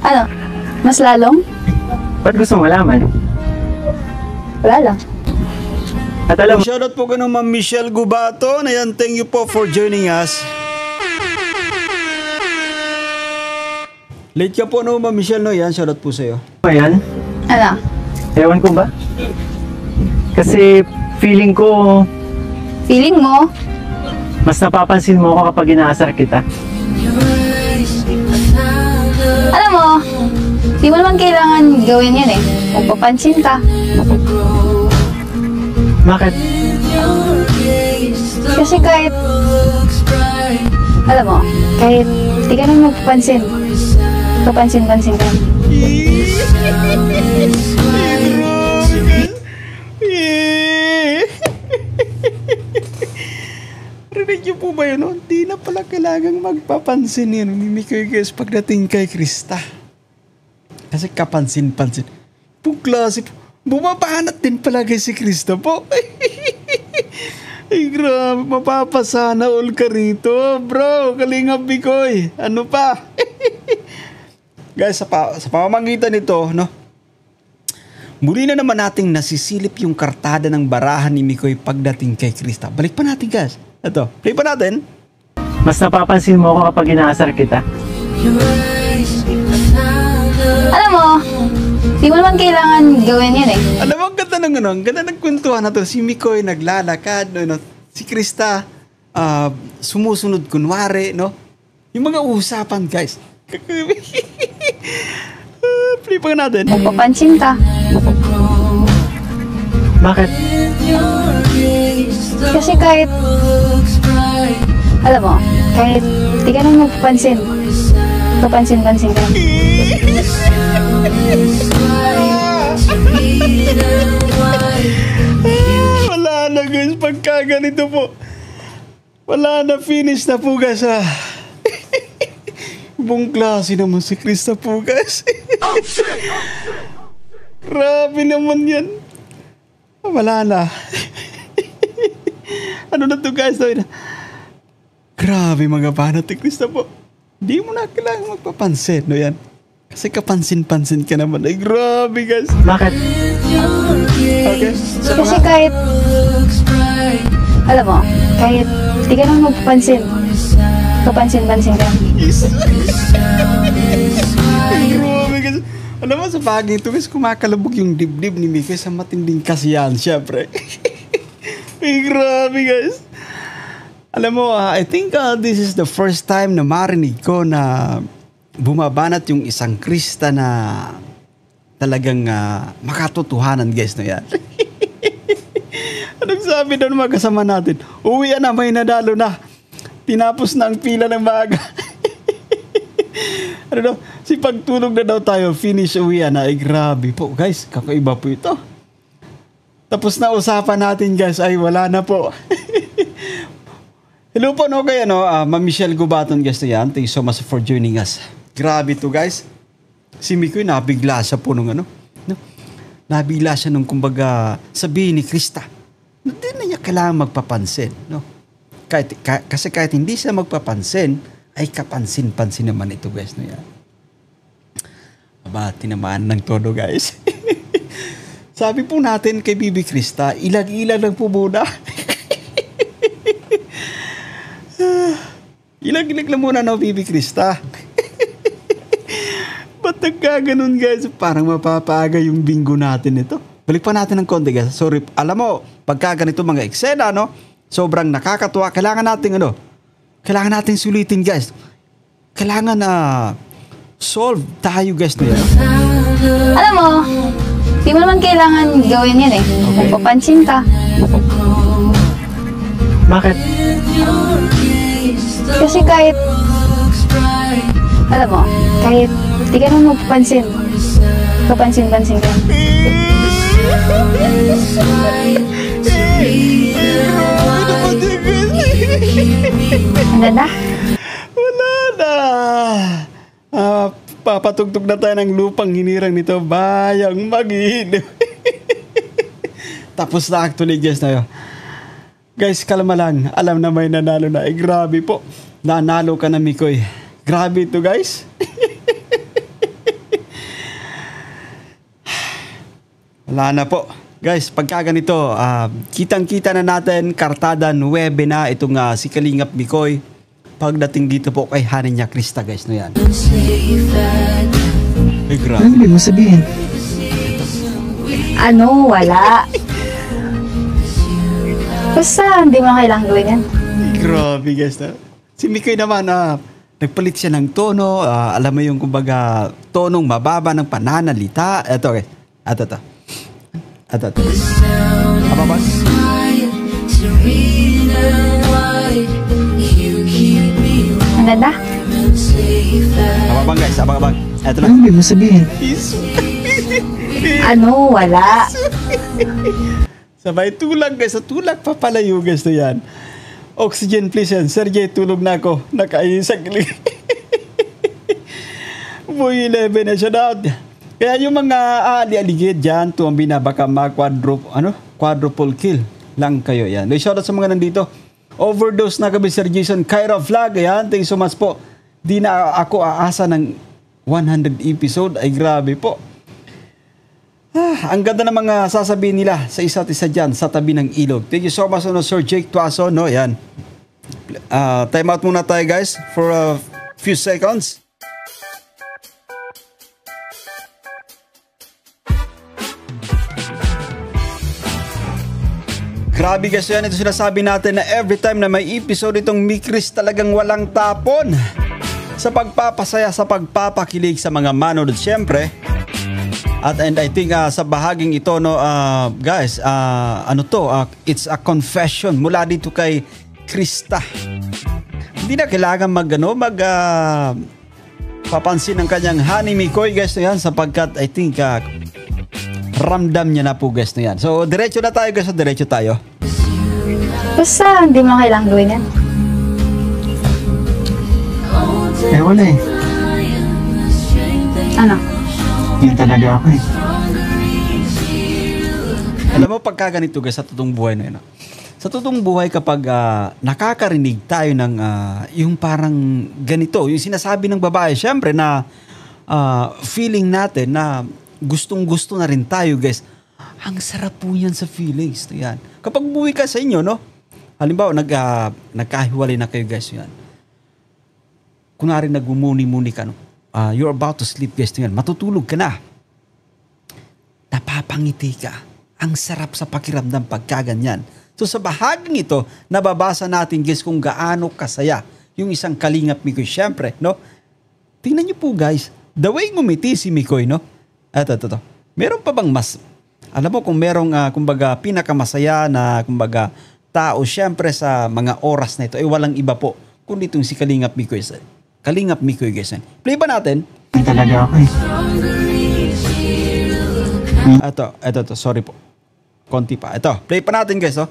Ano? Mas lalong? Ba't gusto mo malaman? Wala lang. At alam mo, Shoutout po kay Ma'am Michelle Gubato. Ayan, thank you po for joining us. Late ka po, no, Ma'am Michelle, no? Yan, shoutout po sa'yo. yan, Ano? ewan ko ba? Kasi feeling ko, Feeling mo? mas napapansin mo ako kapag inaasar kita. Alam mo, di mo naman kailangan gawin yan eh. Magpapansin ka. Bakit? Kasi kahit, alam mo, kahit di ka naman magpapansin, kapansin-pansin ka. Rinig niyo po ba yun? No? Di na pala kailangang magpapansin yun ni Mikoy guys pagdating kay Krista. Kasi kapansin-pansin. Pong klase po. Bumabanat din pala kay si Krista po. Ay grabe, mapapasana all ka rito. Bro, kalingap Mikoy. Ano pa? Guys, sa pamamagitan nito, no? Muli na naman nating nasisilip yung kartada ng barahan ni Mikoy pagdating kay Krista. Balik pa natin guys. Ito, play pa natin. Mas napapansin mo ako kapag inaasar kita. Alam mo, di mo naman kailangan gawin yan eh. Alam mo, ang ganda ng ano, ang ganda ng kwentuhan na to. Si Mikoy naglalakad, no? Si Krista, sumusunod kunwari, no? Yung mga usapan, guys. Play pa natin. Magpapansin ka. Bakit? Kasi kahit, alam mo, kahit di ka nang magpapansin, papansin-pansin ka. Wala na guys, pagka ganito po. Wala na, finish na po guys ha. Ibang klase naman si Krista po guys. Grabe naman yan. Wala na. Ano na to guys? Grabe mga banat ni Krista po. Di mo na kailangan magpapansin, no yan? Kasi kapansin-pansin ka naman. Ay, grabe guys. Bakit? Okay. Kasi kahit, alam mo, kahit di ka nang magpapansin, papansin-pansin ka. Ay, grabe guys. Alam mo, sa bagay ito guys, kumakalabog yung dibdib ni Mikoy sa matinding kasiyahan, syempre. Ay, grabe guys. Alam mo, I think this is the first time na marinig ko na bumabanat yung isang Krista na talagang makatotohanan guys na yan. Anong sabi doon mga kasama natin? Uwi na, may nadalo na. Tinapos na ang pila ng maaga. Ano daw? Si pagtulog na daw tayo, finish uwi na. Ay grabe po guys, kakaiba po ito. Tapos na usapan natin guys, ay wala na po. Hello po no kaya no, Ma'am Michelle Gubaton guys na yan. Thank you so much for joining us. Grabe to guys. Si Mikoy nabigla siya po nung ano. No? Nabigla siya nung kumbaga sabihin ni Krista. Hindi na niya kailangan magpapansin. No? Kasi kahit hindi siya magpapansin, ay kapansin-pansin naman ito guys na yan. Aba, tinamaan ng todo guys. Sabi po natin kay Bibi Krista, ilag-ilag lang po muna. Ilag-ilag lang muna no, Bibi Krista. Ba't nagkaganon guys? Parang mapapaaga yung bingo natin ito. Balik pa natin ng konti guys. Sorry, alam mo, pagka ganito mga eksena, no? Sobrang nakakatuwa. Kailangan natin sulitin guys. Kailangan na solve tayo guys na yan. Alam mo, di mo naman kailangan gawin yan eh. Magpapansin ka. Bakit? Kasi kahit, alam mo, kahit di ka nang magpapansin, papansin-pansin ka. Ang ganda? Wala na. Papatugtog na tayo ng lupang hinirang nito. Bayang mag-iinip. Tapos na actually guys na yun. Guys, kalma lang. Alam na may nanalo na. Eh, grabe po. Nanalo ka na, Mikoy. Grabe ito, guys. Wala na po. Guys, pagka ganito, kitang-kita na natin, kartada 9 na itong si Kalingap Mikoy. Pagdating dito po kay Haninya Krista, guys, no yan. Ay, grabe. Ano ibig mo sabihin? Ano? Wala. Basta, hindi mo kailangan gawin yan. Grabe guys na. Si Mikoy naman, nagpalit siya ng tono. Alam mo yung kumbaga, tonong mababa ng pananalita. Ito guys. Ito. Ababa. Ang ganda? Ababang guys, ababang. Ito Ano lang. ibig mo sabihin? Ano? Wala. Sabay tulak guys. Sa tulak papalayo guys na yan. Oxygen please yan. Sergey, tulog na ako. Nakaisag. Boy, 11 na siya daw. Kaya yung mga ali-aligid dyan, tumambi na baka quadruple kill lang kayo yan. Shoutout sa mga nandito. Overdose na kami Sir Jason. Kyra Vlog. Ayan, thank you so much po. Di na ako aasa ng 100 episode. Ay grabe po. Ang ganda ng mga sasabihin nila sa isa't isa dyan sa tabi ng ilog. Thank you so much, Sir Jake Tuaso. No, yan. Time out muna tayo guys for a few seconds. Grabe guys yan. Ito sinasabi natin na every time na may episode itong Mikris talagang walang tapon. Sa pagpapasaya, sa pagpapakilig sa mga manood. Siyempre, And I think sa bahaging ito, no, guys, it's a confession mula dito kay Krista. Hindi na kailangan papansin ng kanyang honey Mikoy, guys, na yan, sapagkat I think ramdam niya na po, guys, na yan. So, diretso na tayo, guys. Diretso tayo. Basta, hindi mo kailangang gawin yan. Wala eh. Ano? Yun talaga ako eh. Alam mo, pagka ganito, guys, sa totoong buhay na yun, sa totoong buhay kapag nakakarinig tayo ng yung parang ganito, yung sinasabi ng babae, syempre na feeling natin na gustong-gusto na rin tayo, guys. Ang sarap po yan sa feelings. Yan. Kapag buwi ka sa inyo, no? Halimbawa, nagkahiwalay na kayo, guys. Yan. Kunwari nagmumuni-muni ka, no? You're about to sleep, guys. Yan. Matutulog ka na. Napapangiti ka. Ang sarap sa pakiramdam pagkaganyan. So sa bahaging ito, nababasa natin, guys, kung gaano kasaya yung isang kalingap Mikoy. Siyempre, no? Tingnan niyo po, guys. The way ngumiti si Mikoy, no? Ito. Meron pa bang mas... Alam mo, kung merong, kumbaga, pinakamasaya na, kumbaga, tao, siyempre sa mga oras na ito, walang iba po, kundi itong si Kalingap Mikoy. Kalingap Mikoy, guys. Play ba natin? Yun talaga ako eh. Ito. Sorry po. Konti pa. Ito. Play pa natin, guys, oh.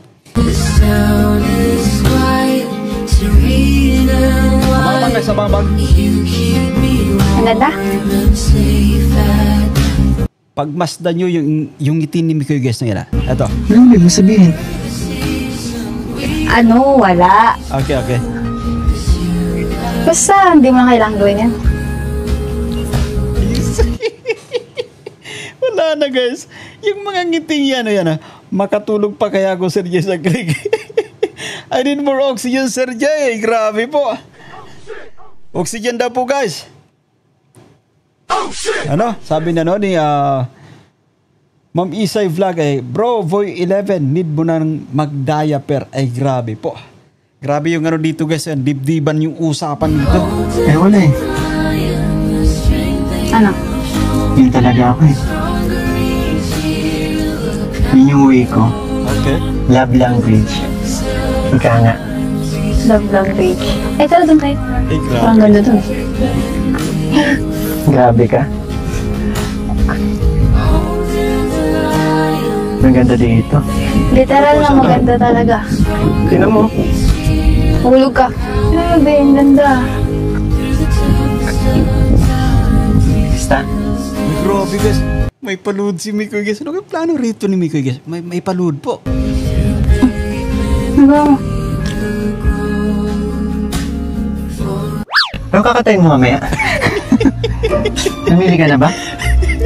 Abang, guys. Abang. Ang ganda? Pagmasdan nyo yung ngiti ni Mikoy, guys, na yan, ah. Ito. Ano ibig mo sabihin? Ano? Wala. Okay. Basta, hindi mo kailangang gawin yan. Wala na, guys. Yung mga ngiting yan, makatulog pa kaya ako, Sir Jay, sa Greg. I need more oxygen, Sir Jay. Grabe po. Oxygen daw po, guys. Ano? Sabi na ni Ma'am Isay Vlog bro, Voy 11, need mo nang mag-diaper. Grabe po. Grabe yung dito, guys. Dibdiban yung usapan dito. Wala eh. Ano? Yun talaga ako eh. Yun yung way ko. Okay. Love language. Ika nga. Love language. Tara doon tayo. Grabe. Parang ganda doon. Grabe ka. Ang ganda dito. Literal na maganda talaga. Tingnan mo. Hulog ka. Grabe, ang ganda. Basta. Grabe, guys. May palud si Mikoy, guys. Ano yung plano rito ni Mikoy, guys? May palud po. Ano? Anong kakatayin mo mamaya? Namili ka na ba?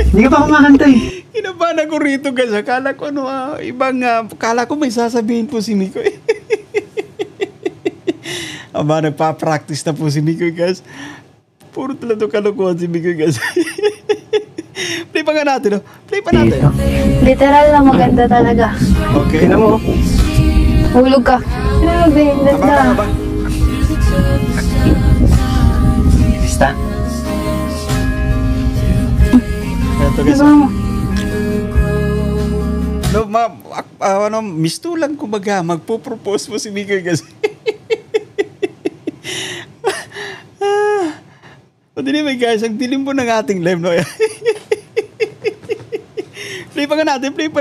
Hindi ka pa kumakanta eh. Inabahan ako rito, guys. Akala ko akala ko may sasabihin po si Mikoy. Nagpa-practice na po si Mikoy, guys. Puro talaga kalukuhan si Mikoy, guys. Play pa nga natin, no? Play pa natin. Literal na maganda talaga. Okay. Tingnan mo. Hulog ka. Grabe, ang ganda. Abang. Basta. Ito, guys. Ano? No, mistulang kumbaga, magpo-propose mo si Mikoy, guys. Anyway, guys, ang dilim po ng ating live, no? Play pa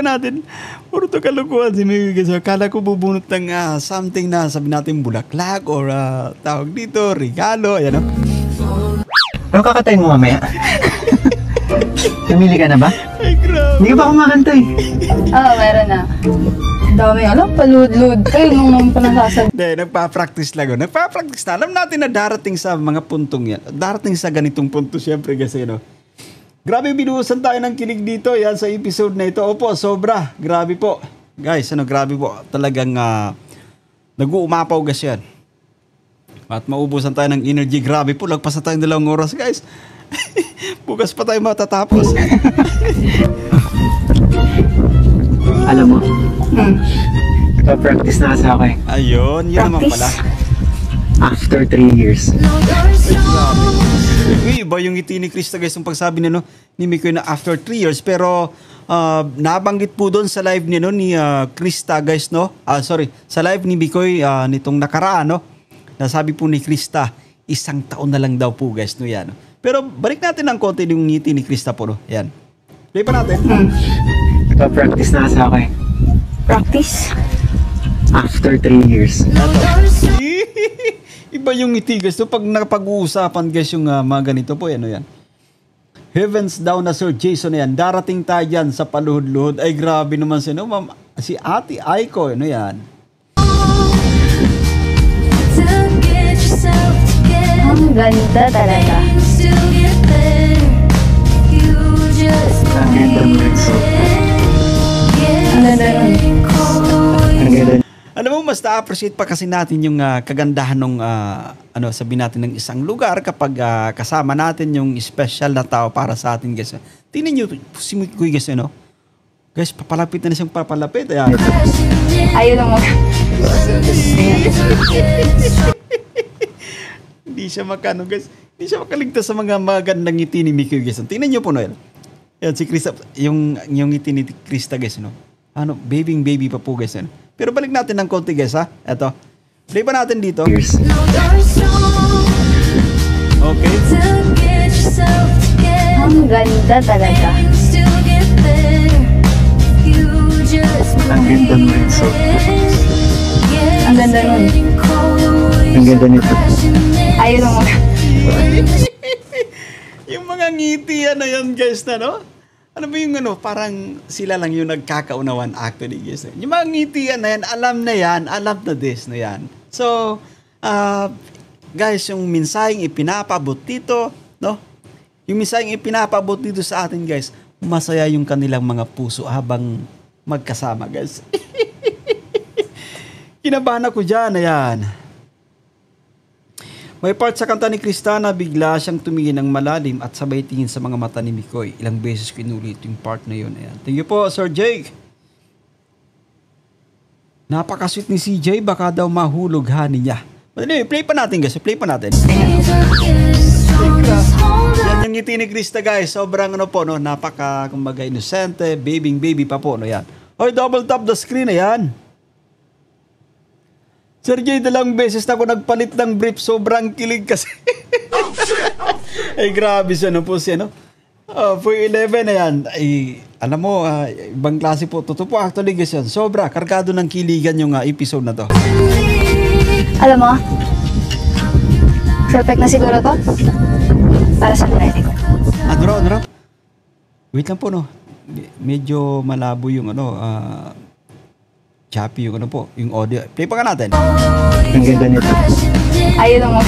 natin. Puro to kalukuhan si Mikoy, guys. Akala ko bubunot ng something na sabi natin bulaklak or tawag dito, regalo, ayan, no? Anong kakatayin mo mamaya? Namili ka na ba? Ay, grabe. Hindi ka pa kumakanta eh. Meron na. Dami, palud-lud. Kayo nung panasasabi. Hindi, nagpa-practice lang. Nagpa-practice na. Alam natin na darating sa mga puntong yan. Darating sa ganitong punto, syempre, kasi, no? Grabe, binuhusan tayo ng kilig dito. Yan, sa episode na ito. Opo, sobra. Grabe po. Guys, grabe po. Talagang nag-uumapaw, guys, yan. At maubusan tayo ng energy. Grabe po. Lagpasan tayong 2 oras, guys. Bukas pa tayo matatapos. Alam mo, practice na kasi ako eh. Ayun, yun naman pala. After 3 years. Uy, iba yung ngiti ni Krista guys, yung pagsabi ni, no, ni Mikoy na after 3 years. Pero nabanggit po doon sa live ni, no, ni Krista guys, no? Sa live ni Mikoy nitong nakaraan, no? Nasabi po ni Krista, 1 taon na lang daw po guys, no, yan. Pero balik natin ng konti yung ngiti ni Krista po, no? Yan. Play pa natin. Nagpa-practice na kasi ako eh. Practice? After 3 years. Iba yung ngiti guys. So, pag napag-uusapan guys yung mga ganito po, ano yan. Heavens down na Sir Jason yan. Darating tayo yan sa paluhod-luhod. Ay grabe naman si, no, ma'am, si Ate Aiko, ano yan. Ang ganda talaga. Ang ganda mo rin, so. Ang ganda nun. Ang ganda. Alam mo, mas na-appreciate pa kasi natin yung kagandahan ng, sabihin natin ng isang lugar kapag kasama natin yung special na tao para sa atin, guys. Tingnan nyo, si Mikoy, guys, ano? Guys, papalapit na siyang papalapit. Ayan. Ayun lang mo. Hindi siya makano, guys. Hindi siya makaligtas sa mga magandang ngiti ni Mikoy, guys. Tingnan nyo po, Noel. Ayan, si Krista, yung ngiti ni Krista, guys, no? Baby pa po, guys, ano? Pero balik natin ng konti guys ha. Eto. Play pa natin dito. Years. Okay. Ang ganda talaga. Ang ganda mo rin, so. Ang ganda nun. Ang ganda nito. Ayun lang mo. Yung mga ngiti na yan guys na, no? Ano ba yung parang sila lang yung nagkakaunawan actually guys. Yung mga ngiti na yan, alam na this na yan. So, guys, yung mensaheng ipinapabot dito, no? Yung mensaheng ipinapabot dito sa atin guys, masaya yung kanilang mga puso habang magkasama guys. Kinabahan ako dyan, ayan. May part sa kanta ni Krista na bigla siyang tumingin ng malalim at sabay tingin sa mga mata ni Mikoy. Ilang beses ko inulit yung part na yun. Ayan. Thank you po, Sir Jake. Napakasweet ni CJ, baka daw mahulog hanin niya. But anyway, play pa natin guys. Play pa natin. Yan yung ngiti ni Krista guys. Sobrang po, no? Napaka, kumbaga, inosente, baby pa po, no? Yan. Hoy, double tap the screen, ayan. Sir Jay, 2 beses na ako nagpalit ng brief. Sobrang kilig kasi. Ay, grabe siya, no po siya, no? For 11 na yan. Ay, alam mo, ibang klase po. Totoo po, actually, guys yan. Sobra, kargado ng kiligan yung episode na to. Alam mo, perfect na siguro to. Para sa ready ko. Ano? Wait lang po, no? Medyo malabo yung choppy yung yung audio. Play pa ka natin. Ang ganda nito. Ayun lang mo.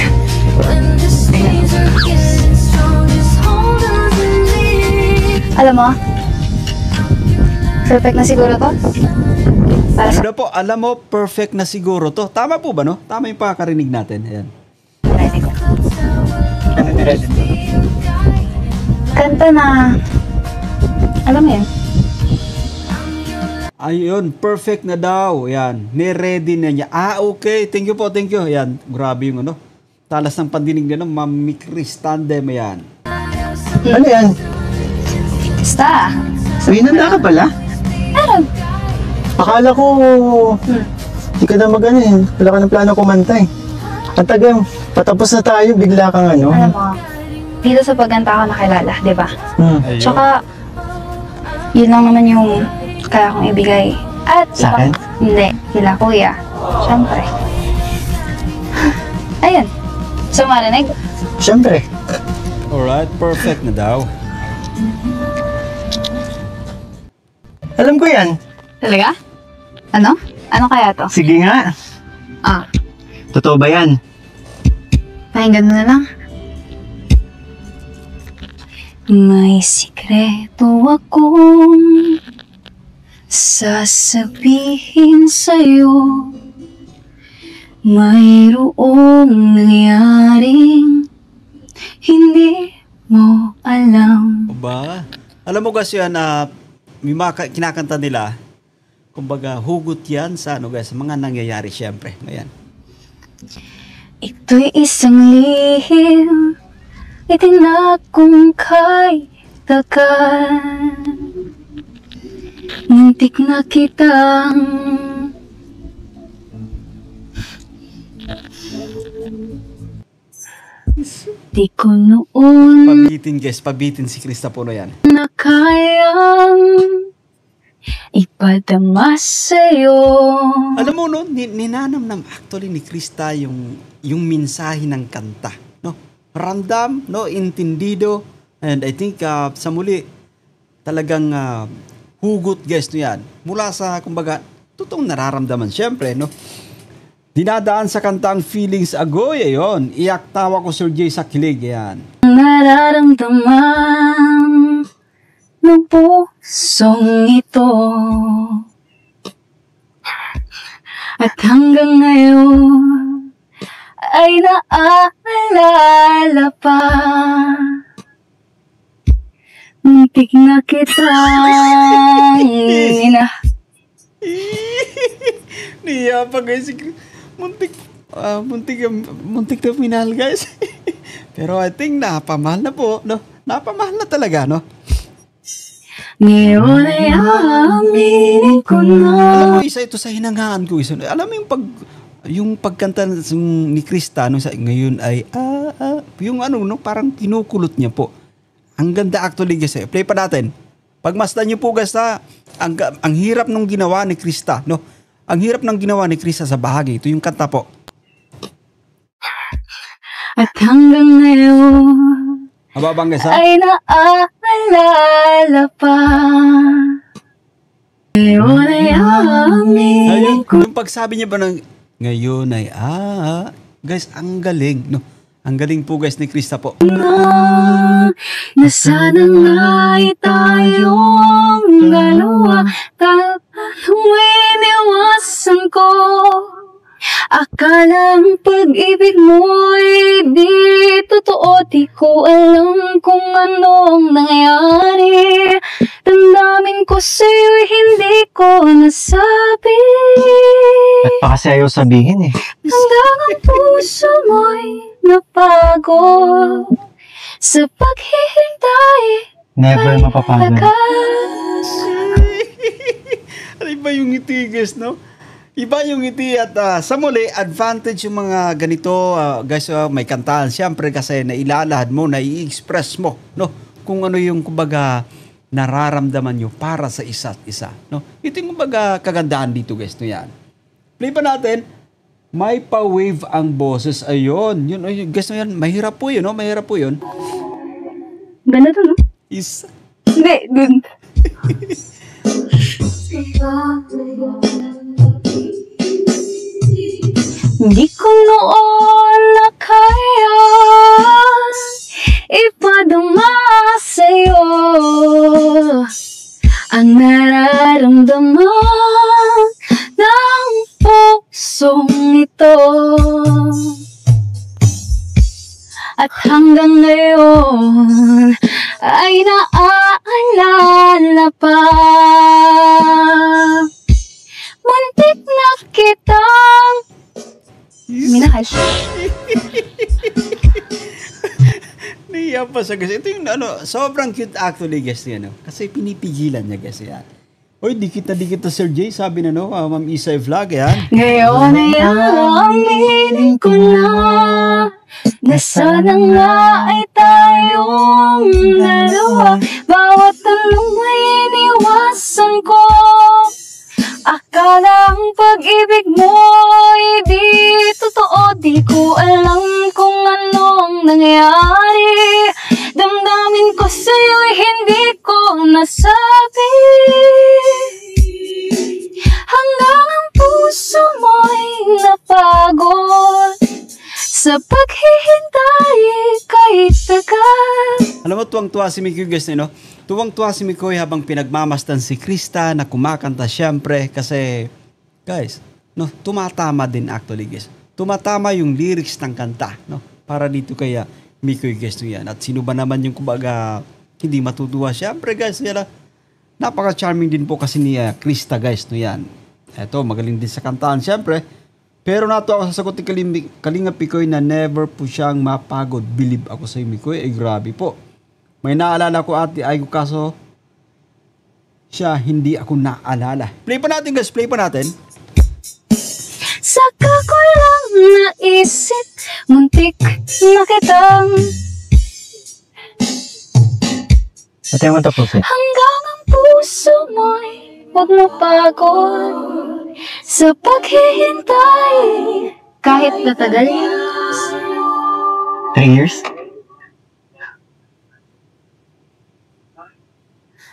Alam mo, perfect na siguro to. Para sa Ano po, alam mo, perfect na siguro to. Tama po ba, no? Tama yung pakakarinig natin. Ayan. ready ko. Ano nila dito? Kanta na, alam mo yun? Ayun, perfect na daw. Ayan, ni-ready na niya. Okay. Thank you po, thank you. Ayan, grabe yung talas ng pandinig na Mami Chris Tandem. Ayan. Ano yan? Basta. Hinanda ka pala? Meron. Akala ko, hindi ka na mag-ano eh. Wala ka ng plano kumanta eh. Ang tagang, patapos na tayo, bigla kang Alam mo, dito sa pagkanta ako nakilala, di ba? Ayun. Tsaka, yun lang naman yung kaya kong ibigay. At Sa akin? Hindi, kila kuya. Siyempre. Ayun. So, marinig? Siyempre. Alright, perfect na daw. Alam ko yan. Talaga? Ano? Ano kaya to? Sige nga. Ah, Totoo ba yan? pakinggan mo na lang. May sikreto akong sasabihin sa'yo. Mayroong nangyaring hindi mo alam. Ba? Alam mo kasi yan, may mga kinakanta nila, kumbaga, hugot yan sa guys, mga nangyayari syempre. Ayan. Ito'y isang lihim itinakong kay tagan. Muntik na kitang di ko noon Pabitin guys, pabitin si Krista Puno yan. na kayang ipadama sa'yo. Alam mo no, ninanamnam actually ni Krista yung mensahe ng kanta, no? Ramdam, no, intindido, and I think sa muli talagang hugot guys no yan. Mula sa kumbaga totoong nararamdaman syempre, no? Dinadaan sa kanta ang feelings agoy, ayon. Iyak tawa ko Sir Jay sa kilig, yan. Nararamdaman ng pusong ito. At hanggang ngayon ay naaalala pa. Muntik na kitang Niya pa guys, muntik na minahal guys. Pero I think napamahal na po, no? Napamahal na talaga, no? Ngayon ay aaminin ko na. Alam mo, isa ito sa hinanghaan ko. Alam mo yung pagkanta ni Krista, no, ngayon ay, yung ano, no, parang kinukulot niya po. Ang ganda actually guys. Play pa natin. Pagmasdan niyo po guys, ang hirap nung ginawa ni Krista, no? Ang hirap ng ginawa ni Krista sa bahagi. Ito yung kanta po. At hanggang ngayon Hababang guys, ha? ay naaalala pa. Ngayon ay aaminin Ayun, ko yung pagsabi niya ba ng ngayon ay guys, ang galing, no? Ang galing po guys ni Krista po. na sana nga'y tayong dalawa. Talang iniwasan ko. Akala ang pag-ibig mo'y di totoo. Di ko alam kung anong nangyari. Damdamin ko sa'yo'y hindi ko nasabi. Ba't pa kasi ayaw sabihin eh? Hanggang ang puso mo'y napagod sa paghihintay. Never mapapagod. Ano ba yung ngiti guys, no? Iba yung ngiti at sa muli, advantage yung mga ganito, guys, may kantahan. Siyempre kasi nailalahad mo, nai-express mo, no? Kung ano yung, kumbaga, nararamdaman nyo para sa isa't isa, no? Ito yung, kumbaga, kagandahan dito, guys, no yan. Play pa natin. May pa-wave ang boses. Ayun. Yun, guys, no yan. Mahirap po yun, no? Mahirap po yun. Ganda to, no? Isa. Hindi, dun. Di ko noon na kaya ipadama sa'yo ang nararamdaman ng pusong ito. At hanggang ngayon ay naaalala pa. Muntik na kitang minahal. Niya pa siya guys. Ito yung ano, sobrang cute actually guys yan. No? Kasi pinipigilan niya guys yan. Oy, dikit na Sir Jay. Sabi na no, Ma'am Isay Vlog yan. Ngayon ay aaminin ko na sana nga ay tayong dalawa. Bawat tanong ay iniwasan ko. Akala ang pag-ibig mo'y di totoo. Di ko alam kung anong nangyari. Damdamin ko sa'yo'y hindi ko nasabi. Hanggang ang puso mo'y napagod sa paghihintay kahit tagal. Alam mo, tuwang-tuwa si Mikoy guys, no? Tuwang-tuwa si Mikoy habang pinagmamasdan si Krista na kumakanta syempre kasi, guys, no, tumatama din actually guys. Tumatama yung lyrics ng kanta, no? Para dito kaya Mikoy guys no yan. At sino ba naman yung kumbaga hindi matutuwa? Syempre guys, yan, napaka-charming din po kasi ni Krista guys no yan. Eto, magaling din sa kantaan syempre. Pero nato ako sa sagot ni Kalinga Pikoy na never po siyang mapagod. Believe ako sa Mikoy. Ay grabe po. May naalala ko ate ay kaso siya hindi ako naalala. Play pa natin guys, play pa natin. Saka ko lang naisip, muntik na kitang Ate mo tapusin. hanggang ang puso mo'y huwag mapagod sa paghihintay kahit natagal yan. 3 years?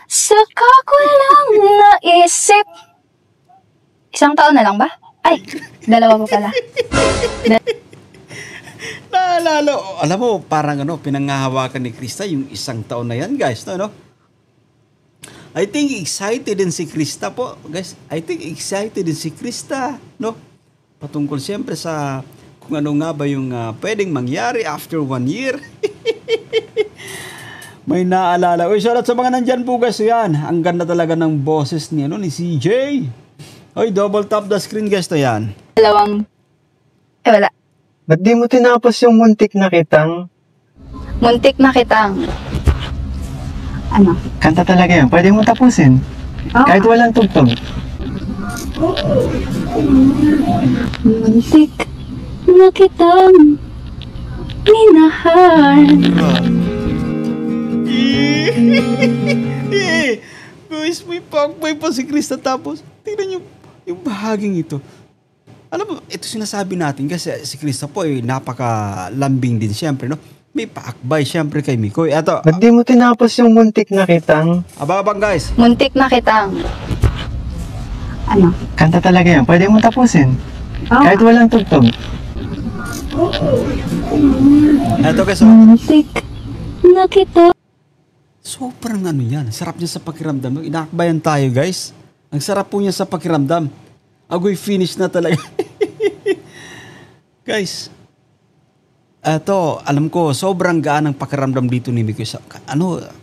Saka ko lang naisip. 1 taon na lang ba? Ay, 2 pa pala. Naalala, alam mo, parang pinanghahawakan ni Krista yung 1 taon na yan, guys, no? I think excited din si Krista po, guys. I think excited din si Krista, no? Patungkol siyempre sa kung ano nga ba yung pwedeng mangyari after 1 year. May naalala. Uy, shoutout sa mga nandyan po, guys. Yan, ang ganda talaga ng boses ni CJ. Uy, double tap the screen, guys, to yan. 2. Wala. Ba't di mo tinapos yung muntik na kitang? Muntik na kitang. Ano? Kanta talaga yan. Pwede mo tapusin. Kahit walang tugtog. Muntik na kitang minahal. Guys, may pakbay pa si Krista tapos tingnan yung bahaging ito. Alam mo, ito sinasabi natin kasi si Krista po ay napakalambing din siyempre, no? May paakbay siyempre kay Mikoy. Eto, Ba't di mo tinapos yung muntik na kitang? abang guys. Muntik na kitang. Ano? Kanta talaga yan. Pwede mo tapusin. Kahit walang tugtog. Eto guys, Muntik na kitang. sobrang yan. Sarap niya sa pakiramdam. Inaakbayan tayo guys. Ang sarap po niya sa pakiramdam. Agoy finish na talaga. Guys, eto, alam ko, sobrang gaan ang pakiramdam dito ni Mikoy.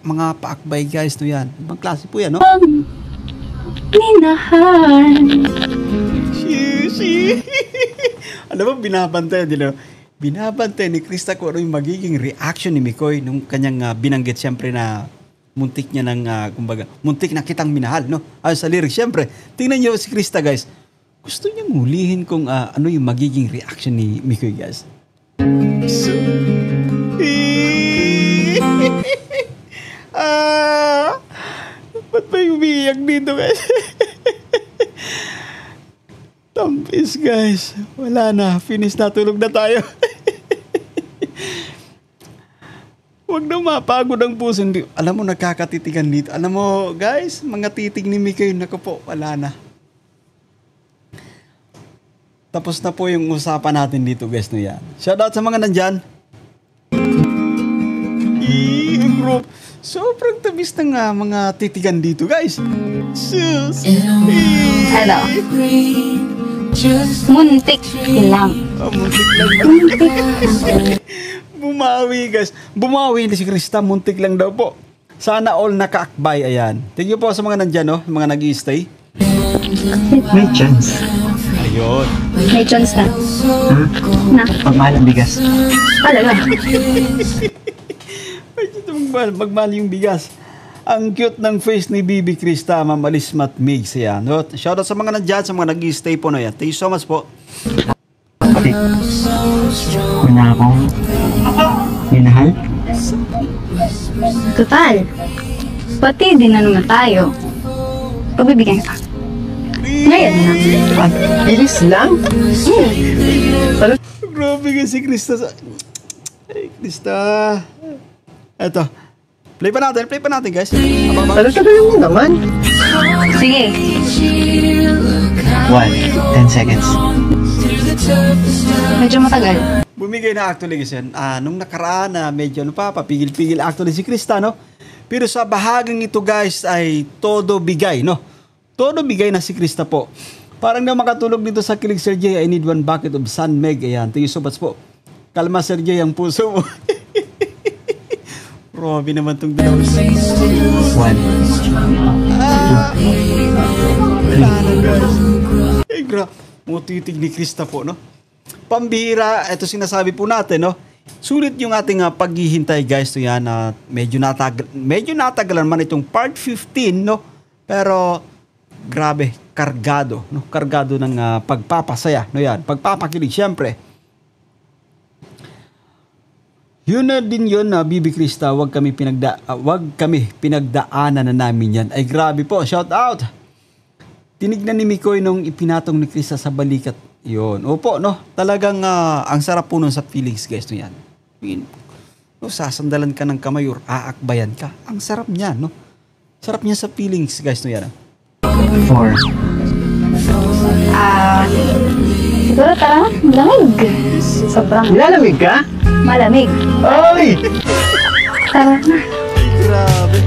Mga paakbay guys to yan. Ibang klase po yan, no? Minahal. Alam mo, binabantay, di ba? Binabantay ni Krista kung ano yung magiging reaction ni Mikoy nung kanyang binanggit siyempre na muntik niya ng, kumbaga, muntik na kitang minahal, no? Ay, sa lyrics, siyempre. Tingnan niyo si Krista, guys. Gusto niyang hulihin kung ano yung magiging reaction ni Mikoy, guys. Ba't may umiiyak dito, guys? Tampis, guys. Wala na. Finish na. Tulog na tayo. Huwag na mapagod ang puso. Alam mo, nagkakatitigan dito. Alam mo, guys, mga titig ni Mikoy, naku po, wala na. Tapos na po yung usapan natin dito, guys, no yan. Shoutout sa mga nandyan. Bro, sobrang tamis ng mga titigan dito, guys. Sus. Ano? Muntik lang. Muntik lang. Bumawi, guys. Bumawi na si Krista. Muntik lang daw po. Sana all nakaakbay. Ayan. Thank you po sa mga nandyan, no? Mga nag-i-stay. May chance. Ayun. May chance na. Na. Pagmahal ang bigas. Talaga. Ay, dito magmahal yung bigas. Ang cute ng face ni Bibi Krista, Ma'am Alice Matmigs. Ayan. No? Shoutout sa mga nandyan, sa mga nag-i-stay po. No? Yan. Thank you so much po. Okay. Una akong minahal. Total. Pati din na naman tayo. Pagbibigyan ka. Ngayon na. At bilis lang. Grabe nga si Krista. Ay, Krista. Eto. Play pa natin, guys. Tagal mo naman. Sige. 10 seconds. Medyo matagal. Bumigay na actually kasi nung nakaraan na medyo papigil-pigil actually si Krista, no? Pero sa bahagang ito, guys, ay todo bigay, no? Todo bigay na si Krista po. Parang na makatulog dito sa Kilig Sir J, I need 1 bucket of San Meg. Ayan, thank you so much po. Kalma Sir J ang puso mo. Robi naman itong dalawa. 1. Wala na, guys. Ay, Mutitig ni Krista po, no? Pambihira, ito sinasabi po natin, no? Sulit yung ating paghihintay, guys, to yan. Medyo natagalan man itong part 15, no? Pero, grabe, kargado, no? Kargado ng pagpapasaya, no yan? Pagpapakilig, syempre. Yun na din yun na Bibi Krista, wag kami pinagdaanan na namin yan. Ay grabe po, shout out! Tinignan ni Mikoy nung ipinatong ni Krista sa balikat. Yun, opo, no? Talagang ang sarap po nun sa feelings, guys, no yan. No, sasandalan ka ng kamay or aakbayan ka. Ang sarap niya, no? Sarap niya sa feelings, guys, no yan. 4. Siguro tara, malamig. Sobrang Nilalamig ka? malamig. Ay! Tara na. Ay, grabe.